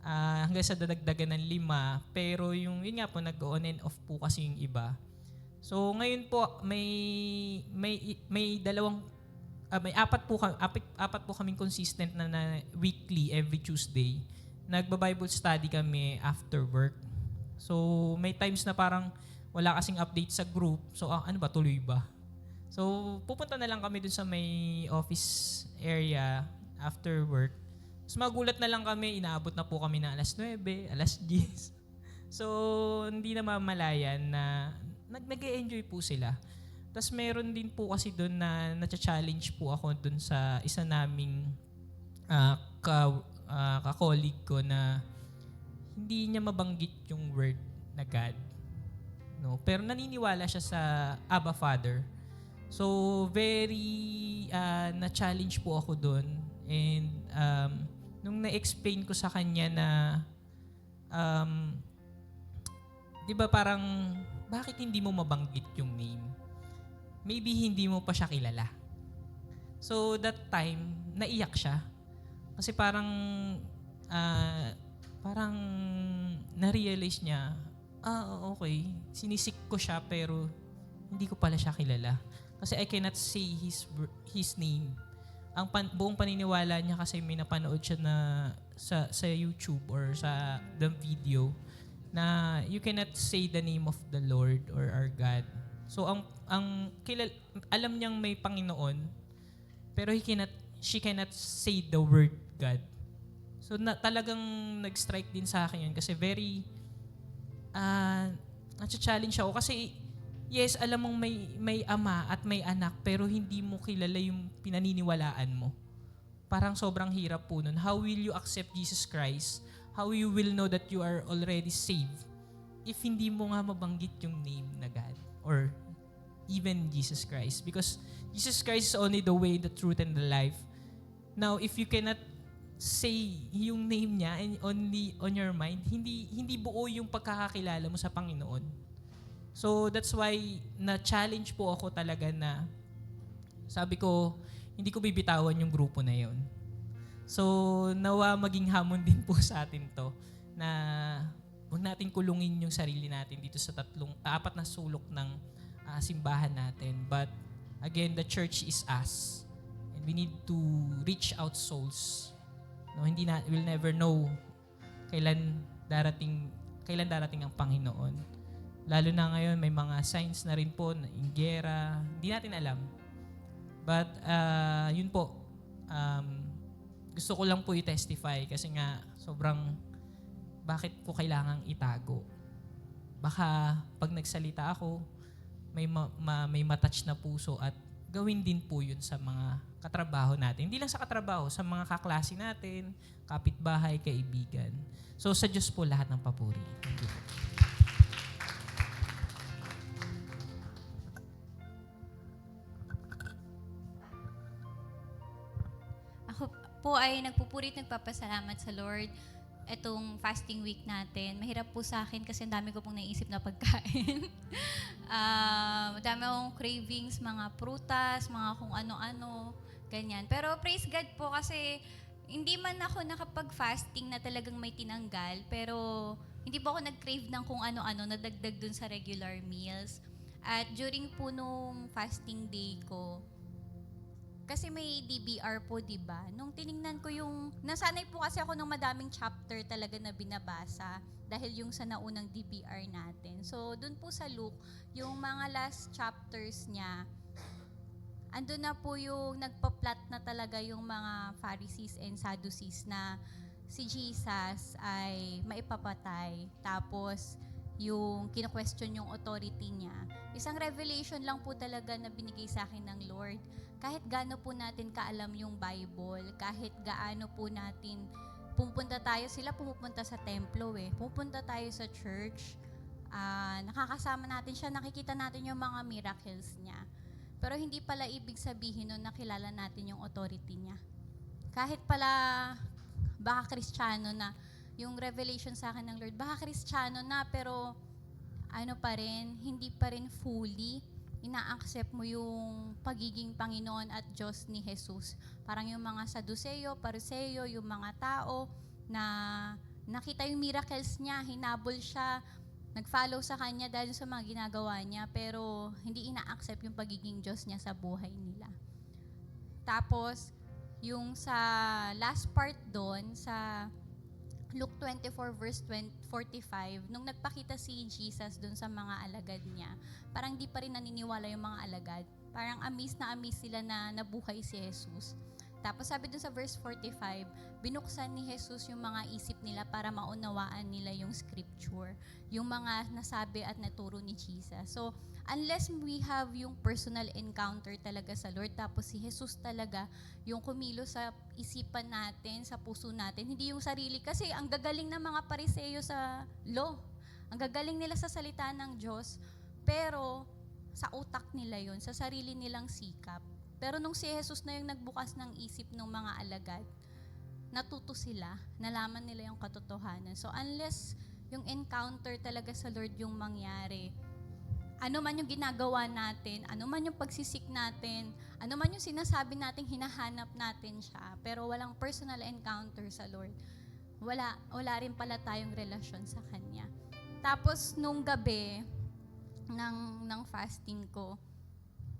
Hanggang sa dadagdagan ng 5. Pero yun nga po, nag-on and off po kasi yung iba. So ngayon po may 4 po kaming consistent na weekly every Tuesday. Nagba-Bible study kami after work. So may times na parang wala kasing update sa group. So ano ba, tuloy ba? So pupunta na lang kami dun sa may office area after work. So magulat na lang kami, inaabot na po kami ng alas 9, alas 10. So hindi na mamalayan na nag-e-enjoy po sila. Tapos meron din po kasi doon na na-challenge po ako doon sa isa naming ka-colleague ko na hindi niya mabanggit yung word na God. No? Pero naniniwala siya sa Abba Father. So, very na-challenge po ako doon. And nung na-explain ko sa kanya na di ba parang bakit hindi mo mabanggit yung name? Maybe hindi mo pa siya kilala. So that time, naiyak siya. Kasi parang na-realize niya, okay, sinisik ko siya pero hindi ko pala siya kilala. Kasi I cannot say his name. Ang buong paniniwala niya kasi may napanood siya na sa YouTube or sa the video na you cannot say the name of the Lord or our God. So alam niyang may Panginoon pero she cannot say the word God. So talagang nag-strike din sa akin yun kasi very na-challenge ako kasi yes, alam mong may ama at may anak pero hindi mo kilala yung pinaniniwalaan mo. Parang sobrang hirap po nun. How will you accept Jesus Christ? How you will know that you are already saved if hindi mo nga mabanggit yung name na God or even Jesus Christ? Because Jesus Christ is only the way, the truth, and the life. Now, if you cannot say yung name niya and only on your mind, hindi buo yung pagkakakilala mo sa Panginoon. So, that's why na-challenge po ako talaga na sabi ko, hindi ko bibitawan yung grupo na yon. So, nawa maging hamon din po sa atin to na huwag natin kulungin yung sarili natin dito sa apat na sulok ng simbahan natin. But again, the church is us. And we need to reach out souls. No, we'll never know kailan darating ang Panginoon. Lalo na ngayon, may mga signs na rin po na inggera. Hindi natin alam. But, yun po. Gusto ko lang po i-testify kasi nga sobrang bakit ko kailangang itago. Baka pag nagsalita ako, may matouch na puso at gawin din po yun sa mga katrabaho natin. Hindi lang sa katrabaho, sa mga kaklase natin, kapitbahay, kaibigan. So sa Diyos po lahat ng papuri. Thank you po. Ako po ay nagpupurit, nagpapasalamat sa Lord. Etong fasting week natin, mahirap po sa akin kasi ang dami ko pong naisip na pagkain. Dami akong cravings, mga prutas, mga kung ano-ano, ganyan. Pero praise God po kasi hindi man ako nakapag-fasting na talagang may tinanggal, pero hindi po ako nag-crave ng kung ano-ano na dagdag dun sa regular meals. At during po nung fasting day ko, kasi may DBR po, di ba? Nung tiningnan ko yung, nasanay po kasi ako ng madaming chapter talaga na binabasa dahil yung sa naunang DBR natin. So, dun po sa Luke, yung mga last chapters niya, andun na po yung nagpa-plot na talaga yung mga Pharisees and Sadducees na si Jesus ay maipapatay. Tapos, yung kino-question yung authority niya. Isang revelation lang po talaga na binigay sa akin ng Lord. Kahit gaano po natin kaalam yung Bible, kahit gaano po natin pupunta tayo, sila pumupunta sa templo pupunta tayo sa church, nakakasama natin siya, nakikita natin yung mga miracles niya. Pero hindi pala ibig sabihin nun na kilala natin yung authority niya. Kahit pala baka Kristiyano na, yung revelation sa akin ng Lord, baka Kristiyano na pero ano pa rin, hindi pa rin fully ina-accept mo yung pagiging Panginoon at Diyos ni Jesus. Parang yung mga Saduceo, Pariseo, yung mga tao na nakita yung miracles niya, hinabol siya, nag-follow sa kanya dahil sa mga ginagawa niya, pero hindi ina-accept yung pagiging Diyos niya sa buhay nila. Tapos, yung sa last part doon, sa Luke 24 verse 45, nung nagpakita si Jesus dun sa mga alagad niya, parang di pa rin naniniwala yung mga alagad. Parang amaze na amaze sila na nabuhay si Jesus. Tapos sabi dun sa verse 45, binuksan ni Jesus yung mga isip nila para maunawaan nila yung scripture, yung mga nasabi at naturo ni Jesus. So, unless we have yung personal encounter talaga sa Lord, tapos si Jesus talaga yung kumilos sa isipan natin, sa puso natin, hindi yung sarili. Kasi ang gagaling ng mga Pariseo sa law, ang gagaling nila sa salita ng Diyos, pero sa utak nila yun, sa sarili nilang sikap. Pero nung si Jesus na yung nagbukas ng isip ng mga alagad, natuto sila, nalaman nila yung katotohanan. So unless yung encounter talaga sa Lord yung mangyari, ano man yung ginagawa natin, ano man yung pagsisik natin, ano man yung sinasabi natin, hinahanap natin siya, pero walang personal encounter sa Lord, wala rin pala tayong relasyon sa Kanya. Tapos nung gabi ng fasting ko,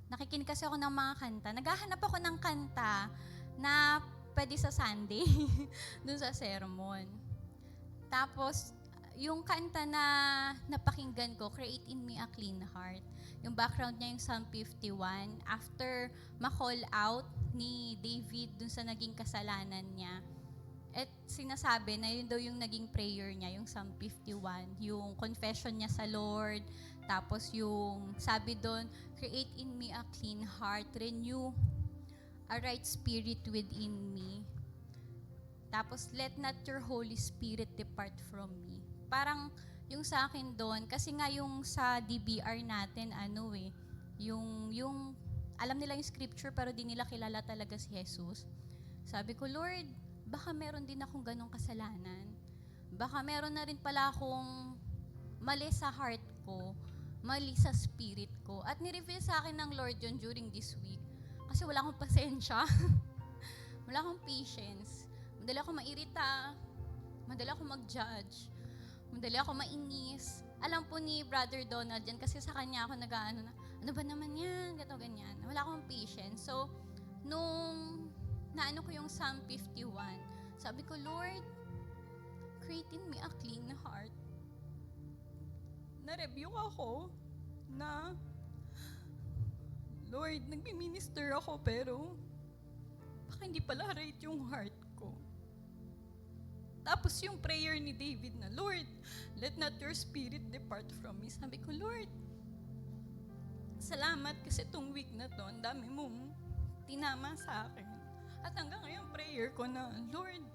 nakikinig kasi ako ng mga kanta. Naghahanap ako ng kanta na pwede sa Sunday, dun sa sermon. Tapos, yung kanta na napakinggan ko, Create in Me a Clean Heart. Yung background niya yung Psalm 51. After ma-call out ni David dun sa naging kasalanan niya, at sinasabi na yun daw yung naging prayer niya, yung Psalm 51, yung confession niya sa Lord, tapos yung sabi doon, Create in me a clean heart, renew a right spirit within me. Tapos, let not your Holy Spirit depart from me. Parang yung sa akin doon, kasi nga yung sa DBR natin, yung alam nila yung scripture pero di nila kilala talaga si Jesus. Sabi ko, Lord, baka meron din akong ganong kasalanan. Baka meron na rin pala akong mali sa heart ko, mali sa spirit ko. At ni-reveal sa akin ng Lord yun during this week. Kasi wala akong pasensya. Wala akong patience. Madali ako mairita. Madali ako mag-judge. Madali ako mainis. Alam po ni Brother Donald yan kasi sa kanya ako nag-ano na, ano ba naman yan? Gato, ganyan. Wala akong patience. So, nung naano ko yung Psalm 51, sabi ko, Lord, create in me a clean heart. Na-review ako na, Lord, nagmi-minister ako pero baka hindi pala right yung heart ko. Tapos yung prayer ni David na, Lord, let not your spirit depart from me. Sabi ko, Lord, salamat kasi itong week na to, ang dami mong tinama sa akin. At hanggang ngayon, prayer ko na, Lord,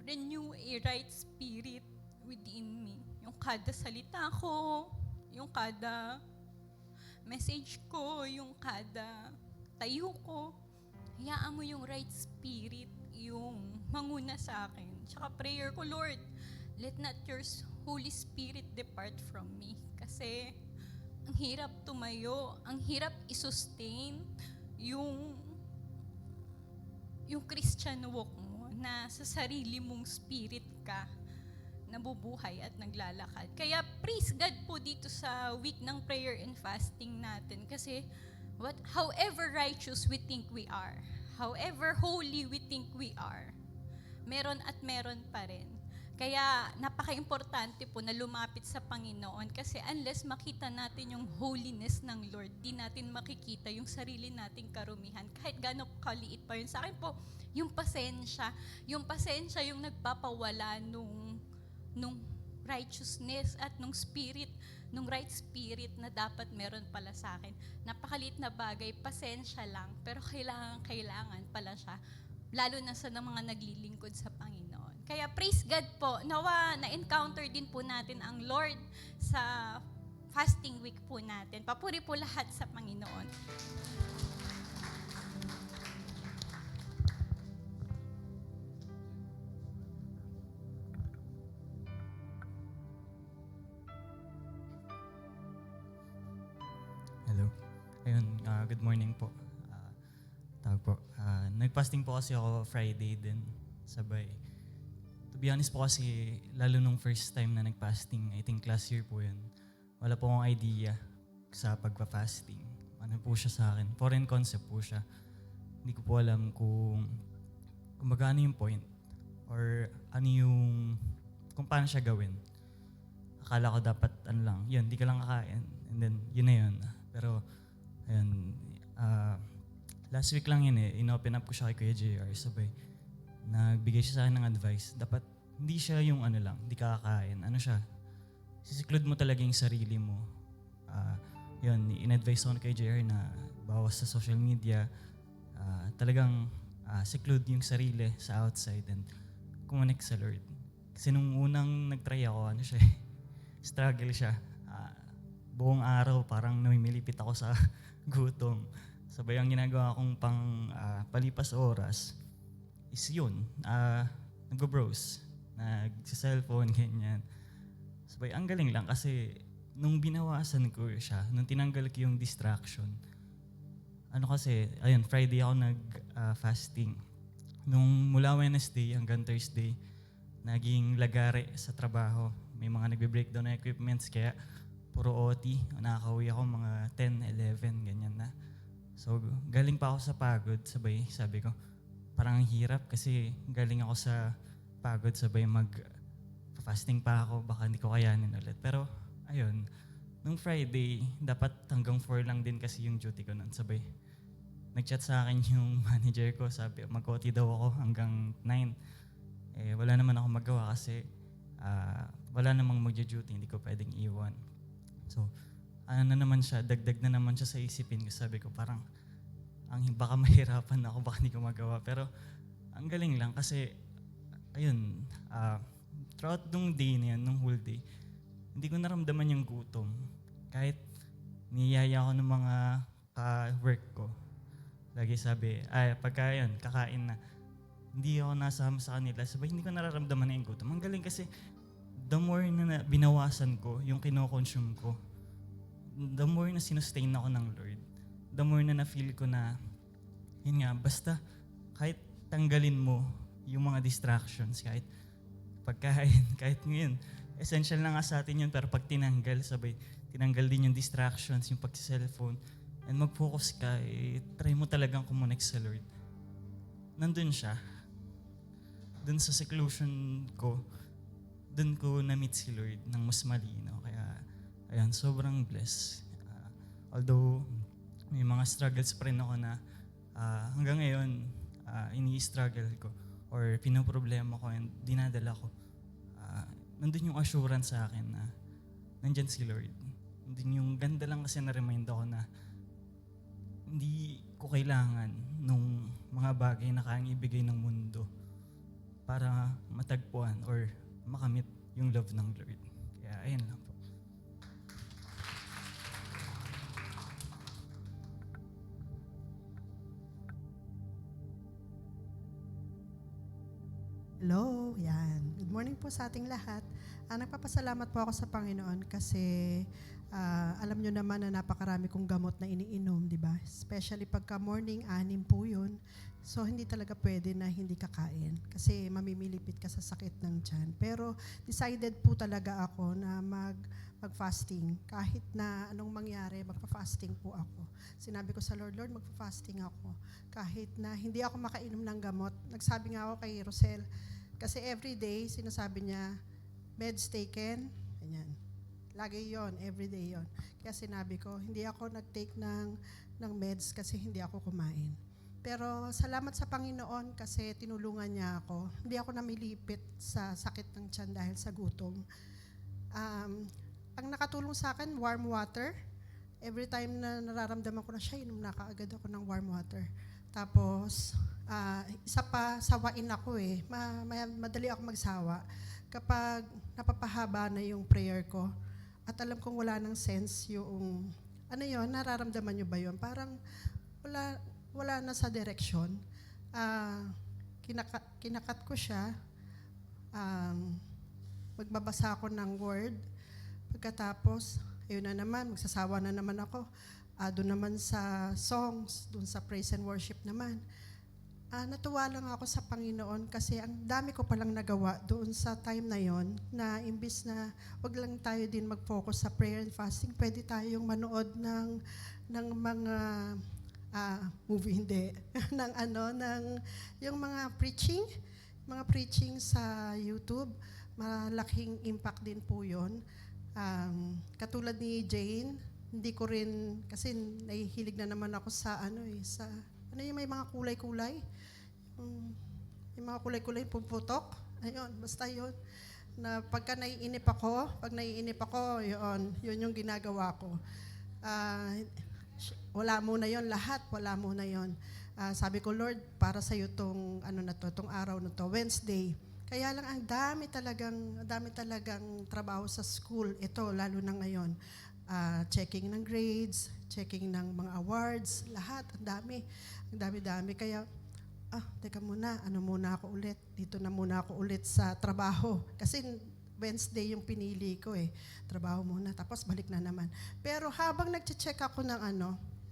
renew a right spirit within me. Yung kada salita ko, yung kada message ko, yung kada tayo ko, hayaan mo yung right spirit, yung manguna sa akin. Tsaka prayer ko, Lord, let not your Holy Spirit depart from me. Kasi ang hirap tumayo, ang hirap i-sustain yung Christian walk mo na sa sarili mong spirit ka nabubuhay at naglalakad. Kaya praise God po dito sa week ng prayer and fasting natin kasi however righteous we think we are, however holy we think we are, meron at meron pa rin. Kaya napaka-importante po na lumapit sa Panginoon kasi unless makita natin yung holiness ng Lord, di natin makikita yung sarili nating karumihan. Kahit gano'n kaliit pa yun. Sa akin po, yung pasensya yung nagpapawala nung righteousness at nung spirit, nung right spirit na dapat meron pala sa akin. Napakaliit na bagay, pasensya lang, pero kailangan pala siya, lalo na sa mga naglilingkod sa Panginoon. Kaya praise God po, nawa na-encounter din po natin ang Lord sa fasting week po natin. Papuri po lahat sa Panginoon. Hello. Ayun, good morning po. Nag-fasting po kasi ako Friday din, sabay. To be honest po kasi, lalo nung first time na nag-fasting, I think last year po yun, wala po akong idea sa pagpa-fasting. Ano po siya sa akin? Foreign concept po siya. Hindi ko po alam kung ano yung point or kung paano siya gawin. Akala ko dapat yun, di ka lang kakain. And then, yun na yun. Pero, ayun, last week lang yun in-open up ko siya kay Kuya JR. Sabay, nagbigay siya sa akin ng advice. Dapat hindi siya yung ano lang, hindi kakain. Ano siya, sisiklude mo talaga yung sarili mo. Yun, in-advise ko kay JR na bawas sa social media. Talagang seclude yung sarili sa outside and connect sa Lord. Kasi nung unang nag-try ako, ano siya, struggle siya. Buong araw parang namimilipit ako sa gutom. Sabay ang ginagawa kong palipas oras is yun, nag-browse, nag-cellphone, ganyan. Sabay, ang galing lang kasi nung binawasan ko siya, nung tinanggal ko yung distraction, ano kasi, ayun, Friday ako nag-fasting. Nung mula Wednesday hanggang Thursday, naging lagare sa trabaho. May mga nagbe-breakdown na equipments, kaya puro OT. Nakakauwi ako mga 10, 11, ganyan na. So, galing pa ako sa pagod, sabay, sabi ko, parang ang hirap kasi galing ako sa pagod, sabay mag-fasting pa ako, baka hindi ko kayanin ulit. Pero, ayun, nung Friday, dapat hanggang 4 lang din kasi yung duty ko nun. Sabay, nag-chat sa akin yung manager ko, sabi, mag-OT daw ako hanggang 9. Wala naman ako magawa kasi wala namang magja-duty, hindi ko pwedeng iwan. So, ano na naman siya, dagdag na naman siya sa isipin ko. Sabi ko, parang, baka mahirapan ako, baka hindi ko magawa. Pero, ang galing lang kasi, ayun, throughout nung day na yan, nung whole day, hindi ko naramdaman yung gutom. Kahit niyaya ako ng mga ka-work ko. Lagi sabi, pagka yun, kakain na, hindi ako nasama sa kanila. Sabay, hindi ko nararamdaman na yung gutom. Ang galing kasi, the more na binawasan ko, yung kino-consume ko, the more na sinustain ako ng Lord, the more na na-feel ko na, yun nga, basta kahit tanggalin mo yung mga distractions, kahit pagkain, kahit ngayon, essential na nga sa atin yun, pero pag tinanggal, sabay, tinanggal din yung distractions, yung pag-cellphone, and mag-focus ka, try mo talagang kumonect sa Lord. Nandun siya. Dun sa seclusion ko, dun ko na-meet si Lord ng mas malinaw. Kaya, ayan, sobrang blessed. Although, may mga struggles pa rin ako na hanggang ngayon, ini-struggle ko or pinoproblema ko and dinadala ko. Nandun yung assurance sa akin na nandyan si Lord. Nandun yung ganda lang kasi na-remind ako na hindi ko kailangan nung mga bagay na kayang ibigay ng mundo para matagpuan or makamit yung love ng Lord. Kaya ayun lang po. Hello, yan. Good morning po sa ating lahat. Nagpapasalamat po ako sa Panginoon kasi alam nyo naman na napakarami kong gamot na iniinom, di ba? Especially pagka morning, 6 po yun. So, hindi talaga pwede na hindi kakain kasi mamimilipit ka sa sakit ng tiyan. Pero, decided po talaga ako na mag-fasting. Kahit na anong mangyari, magpa-fasting po ako. Sinabi ko sa Lord, Lord, magpa-fasting ako. Kahit na hindi ako makainom ng gamot. Nagsabi nga ako kay Rosel, kasi everyday, sinasabi niya, meds taken, ganyan. Lagi yon, everyday yon. Kaya sinabi ko, hindi ako nag-take ng meds kasi hindi ako kumain. Pero salamat sa Panginoon kasi tinulungan niya ako. Hindi ako namilipit sa sakit ng tiyan dahil sa gutom. Ang nakatulong sa akin, warm water. Every time na nararamdaman ko na siya, inom na kaagad ako ng warm water. Tapos, isa pa, sawain ako eh. Madali ako magsawa. Kapag napapahaba na yung prayer ko, at alam kong wala nang sense yung, ano yun, nararamdaman nyo ba yun? Parang wala na sa direksyon. Kinakat ko siya. Magbabasa ako ng word. Pagkatapos, ayun na naman, magsasawa na naman ako. Doon naman sa songs, doon sa praise and worship naman. Natuwa lang ako sa Panginoon kasi ang dami ko palang nagawa doon sa time na yon na imbis na wag lang tayo din mag-focus sa prayer and fasting, pwede tayong manood ng mga movie, hindi, yung mga preaching sa YouTube. Malaking impact din po yun. Katulad ni Jane, hindi ko rin, kasi nahihilig na naman ako sa ano yung may mga kulay-kulay? Yung mga kulay-kulay, pumputok. Ayun, basta yun. Na pag naiinip ako, yun yung ginagawa ko. Wala muna yon lahat, wala muna yon. Sabi ko, Lord, para sa'yo tong araw na to, Wednesday. Kaya lang ang dami talagang trabaho sa school. Ito, lalo na ngayon. Checking ng grades, checking ng mga awards, lahat, ang dami. Kaya, teka muna, ako ulit. Dito na muna ako ulit sa trabaho. Kasi Wednesday yung pinili ko Trabaho muna, tapos balik na naman. Pero habang nag-check ako ng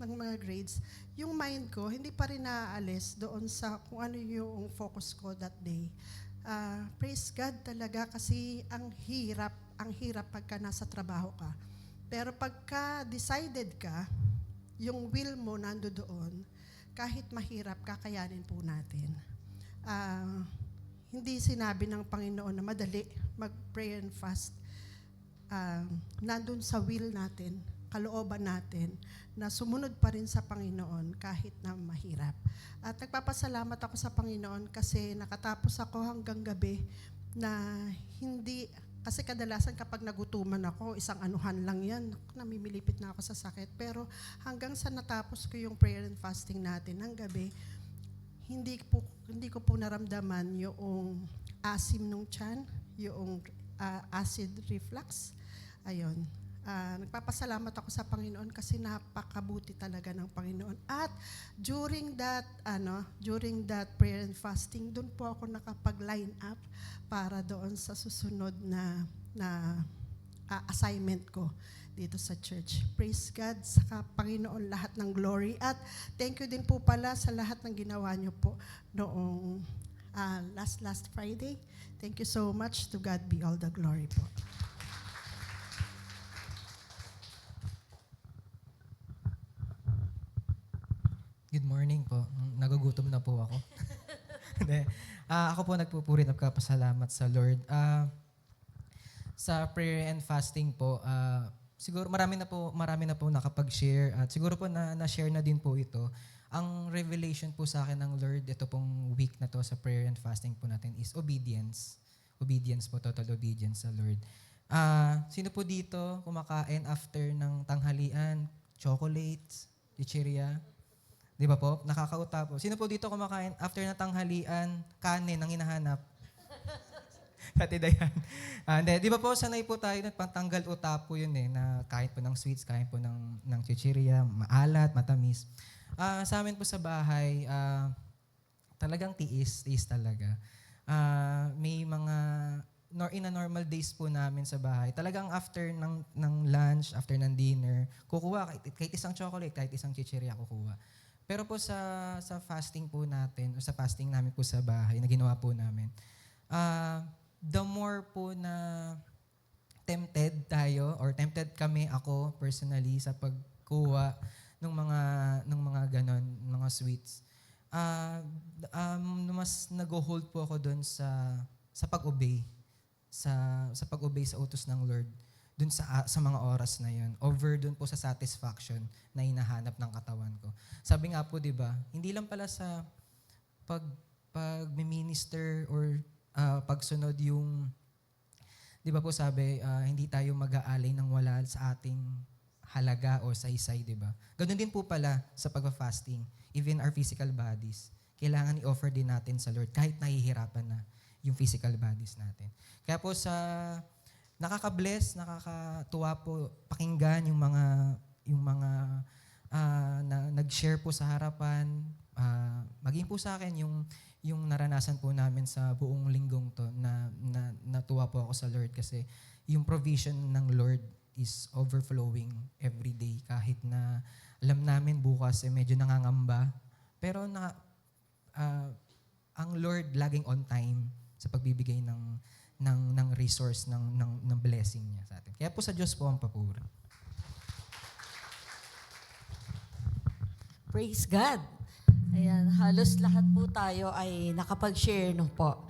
mga grades, yung mind ko, hindi pa rin naaalis doon sa kung ano yung focus ko that day. Praise God talaga kasi ang hirap pagka nasa trabaho ka. Pero pagka decided ka, yung will mo nando doon, kahit mahirap, kakayanin po natin. Hindi sinabi ng Panginoon na madali mag-pray and fast. Nandun sa will natin, kalooban natin, na sumunod pa rin sa Panginoon kahit na mahirap. At nagpapasalamat ako sa Panginoon kasi nakatapos ako hanggang gabi na kasi kadalasan kapag nagutuman ako, isang anuhan lang yan, namimilipit na ako sa sakit. Pero hanggang sa natapos ko yung prayer and fasting natin ng gabi, hindi ko po naramdaman yung asim ng tiyan, yung acid reflux. Ayun. Nagpapasalamat ako sa Panginoon kasi napakabuti talaga ng Panginoon. At during that prayer and fasting, doon po ako nakapag-line up para doon sa susunod na assignment ko dito sa church. Praise God sa Panginoon lahat ng glory. At thank you din po pala sa lahat ng ginawa niyo po noong last Friday. Thank you so much. To God be all the glory po. Good morning po. Nagugutom na po ako. Ako po nagpupuri at nagpapasalamat sa Lord. Sa prayer and fasting po, siguro marami na po nakapag-share at siguro po na-share na din po ito. Ang revelation po sa akin ng Lord, ito pong week na to sa prayer and fasting po natin is obedience. Obedience po, total obedience sa Lord. Sino po dito kumakain after ng tanghalian, chocolates, chichirya? Di ba po? Nakakauta po. Sino po dito kumakain after ng tanghalian, kanin ang hinahanap? Pati Dayan. Di ba po, sanay po tayo na pantanggal uta po yun na kain po ng sweets, kain po ng chichirya, maalat, matamis. Sa amin po sa bahay, talagang tiis talaga. May mga, in a normal days po namin sa bahay, talagang after ng lunch, after ng dinner, kukuha, kahit isang chocolate, kahit isang chichirya kukuha. Pero po sa fasting po natin, o sa fasting namin po sa bahay, na ginawa po namin, the more po na tempted tayo, or tempted kami, ako personally, sa pagkuha ng mga ganon, mga sweets, mas nag-hold po ako doon sa pag-obey, sa pag-obey sa utos ng Lord, dun sa mga oras na yun, over dun po sa satisfaction na hinahanap ng katawan ko. Sabi nga po, di ba, hindi lang pala sa pag-minister or pagsunod yung, di ba po sabi, hindi tayo mag-aalay ng wala sa ating halaga o saysay, di ba? Ganun din po pala sa pag-fasting, even our physical bodies. Kailangan i-offer din natin sa Lord kahit nahihirapan na yung physical bodies natin. Kaya po nakaka-bless, nakakatuwa po pakinggan yung mga na nag-share po sa harapan, maging po sa akin yung naranasan po namin sa buong linggong to na natuwa po ako sa Lord kasi yung provision ng Lord is overflowing every day kahit na alam namin bukas medyo nangangamba pero ang Lord laging on time sa pagbibigay ng resource, ng blessing niya sa atin. Kaya po sa Diyos po ang papuri. Praise God. Ayan, halos lahat po tayo ay nakapag-share no po.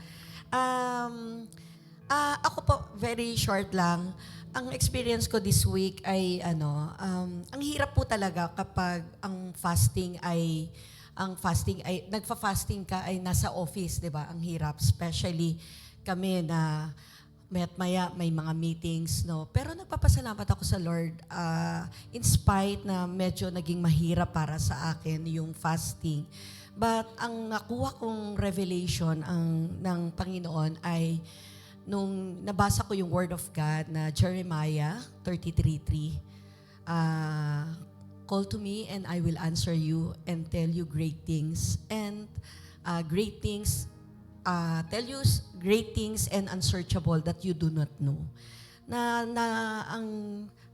Ako po, very short lang. Ang experience ko this week ay ang hirap po talaga kapag ang fasting ay ang fasting ay nagfa-fasting ka ay nasa office, 'di ba? Ang hirap, especially kami na maya may mga meetings, no. Pero nagpapasalamat ako sa Lord in spite na medyo naging mahirap para sa akin yung fasting. But ang nakuha kong revelation ng Panginoon ay nung nabasa ko yung Word of God na Jeremiah 33:3. Call to me and I will answer you and tell you great things. And tell you great things and unsearchable that you do not know. Na ang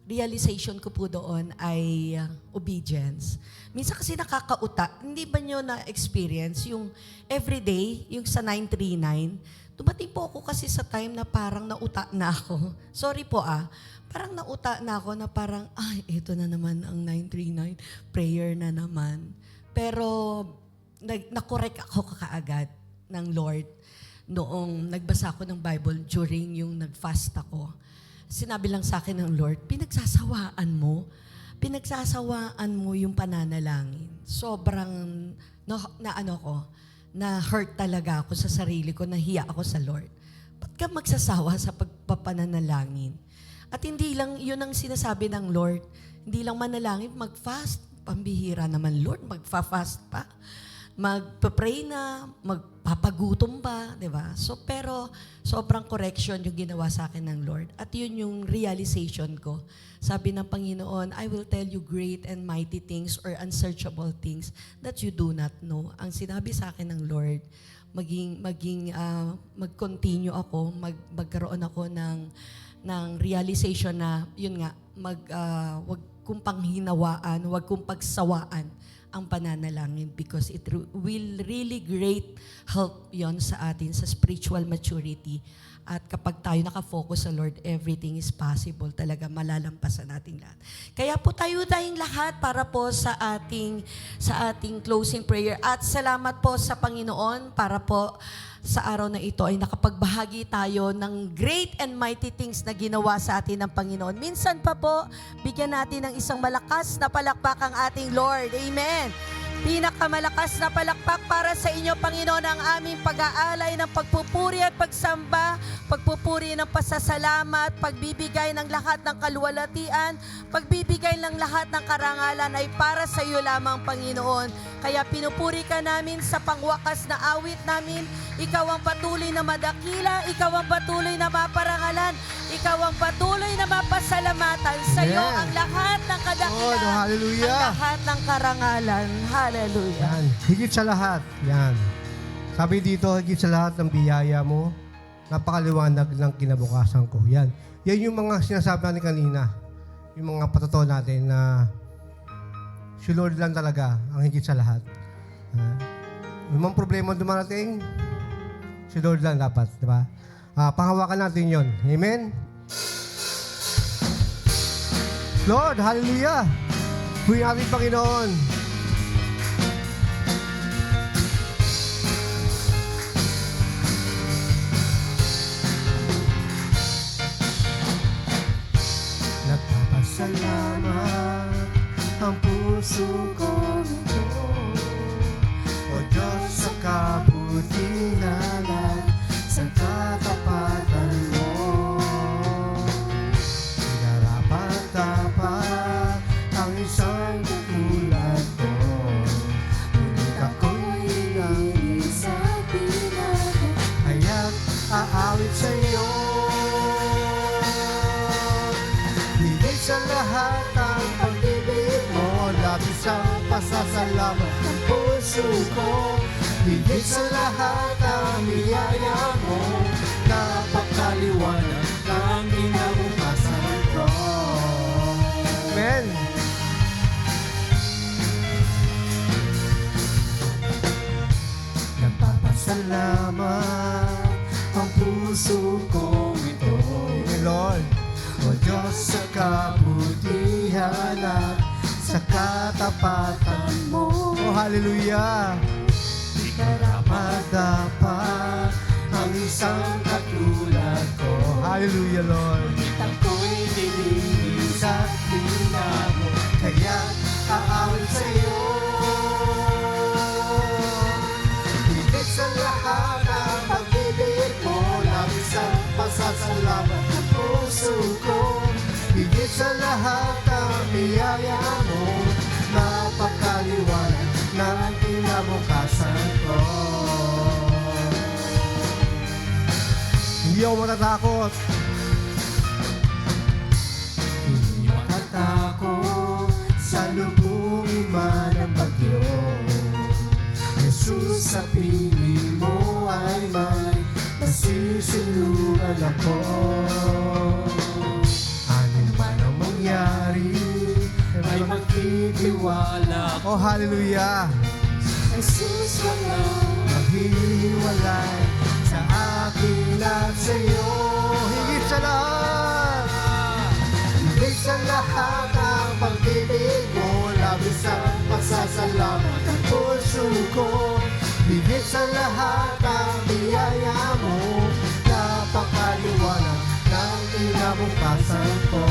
realization ko po doon ay obedience. Minsan kasi nakakauta. Hindi ba nyo na-experience yung everyday, yung sa 939, dumating po ako kasi sa time na parang nauta na ako. Sorry po parang nauta na ako na parang, ito na naman ang 939, prayer na naman. Pero nakorek ako kaagad ng Lord noong nagbasa ako ng Bible during yung nag-fast ako. Sinabi lang sa akin ng Lord, pinagsasawaan mo yung pananalangin. Sobrang na hurt talaga ako sa sarili ko, nahiya ako sa Lord. Ba't ka magsasawa sa pagpapananalangin? At hindi lang yun ang sinasabi ng Lord, hindi lang manalangin, mag-fast. Pambihira naman Lord, magfa-fast pa. Magpa-pray na, magpapagutom ba, di ba? So, pero sobrang correction yung ginawa sa akin ng Lord. At yun yung realization ko. Sabi ng Panginoon, I will tell you great and mighty things or unsearchable things that you do not know. Ang sinabi sa akin ng Lord, mag-continue ako, magkaroon ako ng realization na, yun nga, wag kong panghinawaan, wag kong pagsawaan ang pananalangin because it will really great help yon sa atin sa spiritual maturity. At kapag tayo nakafocus sa Lord, everything is possible. Talaga malalampasan natin lahat. Kaya po tayong lahat para po sa ating closing prayer. At salamat po sa Panginoon para po sa araw na ito ay nakapagbahagi tayo ng great and mighty things na ginawa sa atin ng Panginoon. Minsan pa po, bigyan natin ng isang malakas na palakpak ang ating Lord. Amen. Pinakamalakas na palakpak para sa inyo, Panginoon, ang aming pag-aalay ng pagpupuri at pagsamba, pagpupuri ng pasasalamat, pagbibigay ng lahat ng kaluwalhatian, pagbibigay ng lahat ng karangalan ay para sa iyo lamang, Panginoon. Kaya pinupuri ka namin sa pangwakas na awit namin. Ikaw ang patuloy na madakila, ikaw ang patuloy na maparangalan, ikaw ang patuloy na mapasalamatan. Sa iyo ang lahat ng kadakilaan, hallelujah. Ang lahat ng karangalan. Hallelujah. Yan. Higit sa lahat. Yan. Sabi dito, higit sa lahat ng biyaya mo, napakaliwanag ng kinabukasan ko. Yan. Yan yung mga sinasabi natin kanina. Yung mga patotoo natin na si Lord lang talaga ang higit sa lahat. Yung mga problema dumarating, si Lord lang dapat. Diba? Panghawakan natin yon. Amen? Lord, hallelujah! Huwag ating Panginoon. Nagpapasalamat ang puso ko nito, O Diyos, sa kabutihan at sa katapatan mo. Dapat ang isang katulad ko, ngunit ako'y nangin sa pinaka, kaya't aawit sa iyo. Higit sa lahat ang pag-ibig mo, labis ang pasasalamat ng puso ko. Higit sa lahat ang biyaya mo, napakaliwanag ng kinabukasan ko. Amen. Nagpapasalamat ang puso ko ito, Lord. O Diyos, sa kabutihan at sa katapatan mo. Oh, hallelujah. Di karapat-dapat ang isang katulad ko. Hallelujah, Lord. Ngunit ako'y nilinis at binago, kaya aawit sa iyo. ko. Higit sa lahat ang biyaya mo, napakaliwanag ng kinabukasan ko. Hindi ako matatakot. Hindi matatakot sa lubungin man ang bagyo. Jesus, sa piling mo ay may masisilungan ako. Ano man ang mangyari, ay magtitiwala. Oh, hallelujah. Jesus, wala maghiwalay sa akin at sa'yo. Higit sa lahat. Higit sa lahat ang pag-ibig mo, labis ang pasasalamat ng puso ko. Higit sa lahat ang biyaya mo, napakaliwanag ng kinabukasan ko.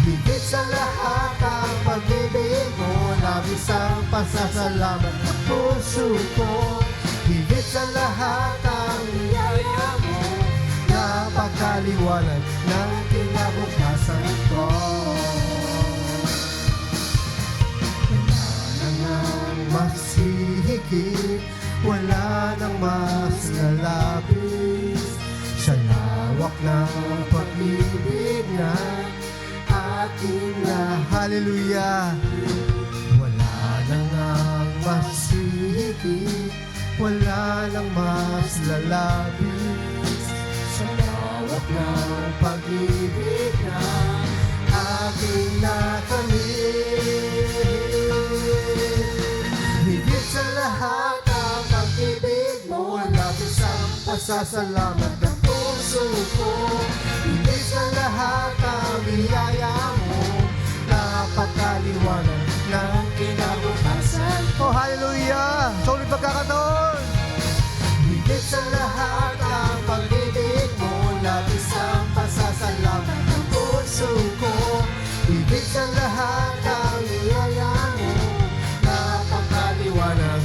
Higit sa lahat ang pag-ibig mo, labis ang pasasalamat ng puso ko. Higit sa lahat ang biyaya mo, napakaliwanag ng kinabukasan ko. Wala nang mas hihigit, wala nang mas lalapis sa lawak ng pag-ibig na ating lahat. Hallelujah. Wala nang ang mas hihigit, wala nang mas lalapis sa lawak ng pag-ibig na aking nakamit. Higit sa lahat ang pag-ibig mo, labis ang pasasalamat ng puso ko. Higit sa lahat ang biyaya mo, napakaliwanag ng kinabukasan ko. Oh, hallelujah. Sa ulit pagkakataon. Higit sa lahat ang pag-ibig mo, labis ang pasasalamat ng puso ko. Higit sa lahat ang biyaya mo, napakaliwanag.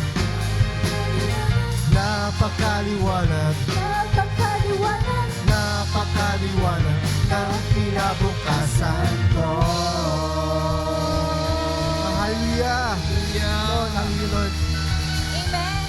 Napakaliwanag. Napakaliwanag. Napakaliwanag ng kinabukasan ko. Hallelujah. Lord, hallelujah, Lord. Amen.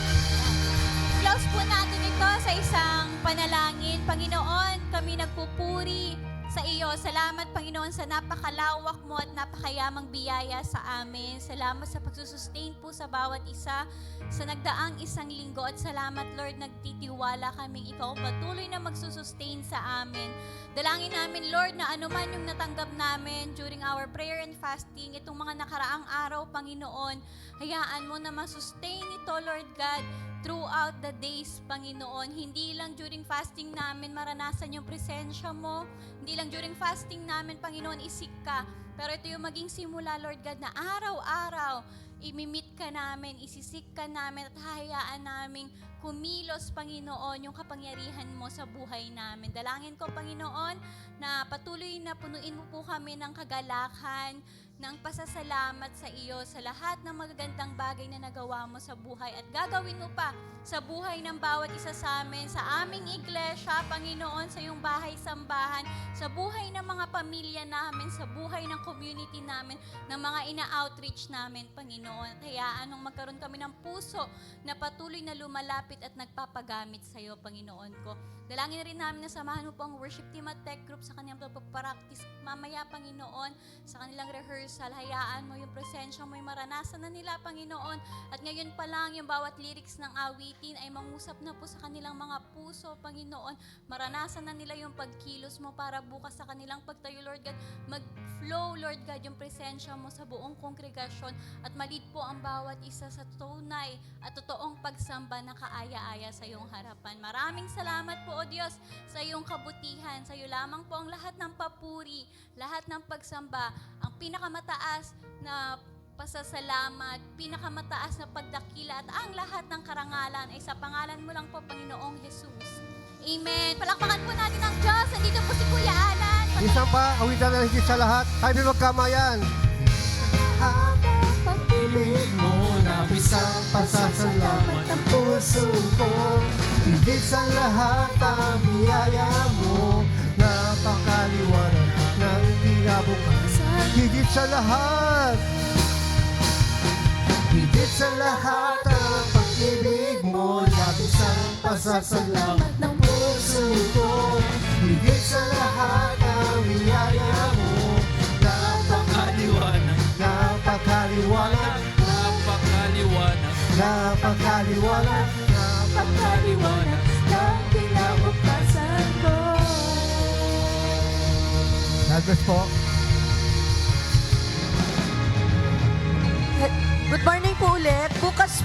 Close po natin ito sa isang panalangin. Panginoon, kami nagpupuri sa iyo. Salamat, Panginoon, sa napakalawak mo at napakayamang biyaya sa amin. Salamat sa pagsusustain po sa bawat isa sa nagdaang isang linggo. At salamat, Lord, nagtitiwala kaming ikaw patuloy na magsusustain sa amin. Dalangin namin, Lord, na anuman yung natanggap namin during our prayer and fasting, itong mga nakaraang araw, Panginoon, hayaan mo na masustain ito, Lord God, throughout the days, Panginoon. Hindi lang during fasting namin maranasan yung presensya mo. Hindi lang during fasting namin, Panginoon, isik ka. Pero ito yung maging simula, Lord God, na araw-araw, imimit ka namin, isisik ka namin, at hahayaan naming kumilos, Panginoon, yung kapangyarihan mo sa buhay namin. Dalangin ko, Panginoon, na patuloy na punuin mo po kami ng kagalakan, ng pasasalamat sa iyo sa lahat ng magagandang bagay na nagawa mo sa buhay at gagawin mo pa sa buhay ng bawat isa sa amin, sa aming iglesia, Panginoon, sa iyong bahay-sambahan, sa buhay ng mga pamilya namin, sa buhay ng community namin, ng mga ina-outreach namin, Panginoon. At hayaan nung magkaroon kami ng puso na patuloy na lumalapit at nagpapagamit sa iyo, Panginoon ko. Dalangin rin namin na samahan mo po ang worship team at tech group sa kanilang pagpapractice mamaya, Panginoon, sa kanilang rehearsal. Hayaan mo yung presensya mo, yung maranasan na nila, Panginoon. At ngayon pa lang, yung bawat lyrics ng awitin ay mangusap na po sa kanilang mga puso, Panginoon. Maranasan na nila yung pagkilos mo para bukas sa kanilang pagtayo, Lord God, mag-flow, Lord God, yung presensya mo sa buong kongregasyon at malid po ang bawat isa sa tunay at totoong pagsamba na kaaya-aya sa iyong harapan. Maraming salamat po, O Diyos, sa iyong kabutihan. Sa iyo lamang po ang lahat ng papuri, lahat ng pagsamba, ang pinakamataas na pasasalamat, pinakamataas na pagdakila at ang lahat ng karangalan ay sa pangalan mo lang po, Panginoong Jesus. Amen. Palakpakan po natin ang Diyos. Nandito po si Kuya Alan. Isang pa, awitan na higit sa lahat. Tayo magkamayan. Pag-ibig mo, labis ang pasasalamat ng puso ko. Higit sa lahat ang biyaya mo, napakaliwanag ng kinabukasan. Higit sa lahat, higit sa lahat ang pag-ibig mo, labis ang pasasalamat ng puso ko. Higit sa lahat ang biyaya mo, napakaliwanag, napakaliwanag, Napakaliwanag, napakaliwanag, napakaliwanag ng kinabukasan ko. God bless po. Good morning po ulit. Bukas po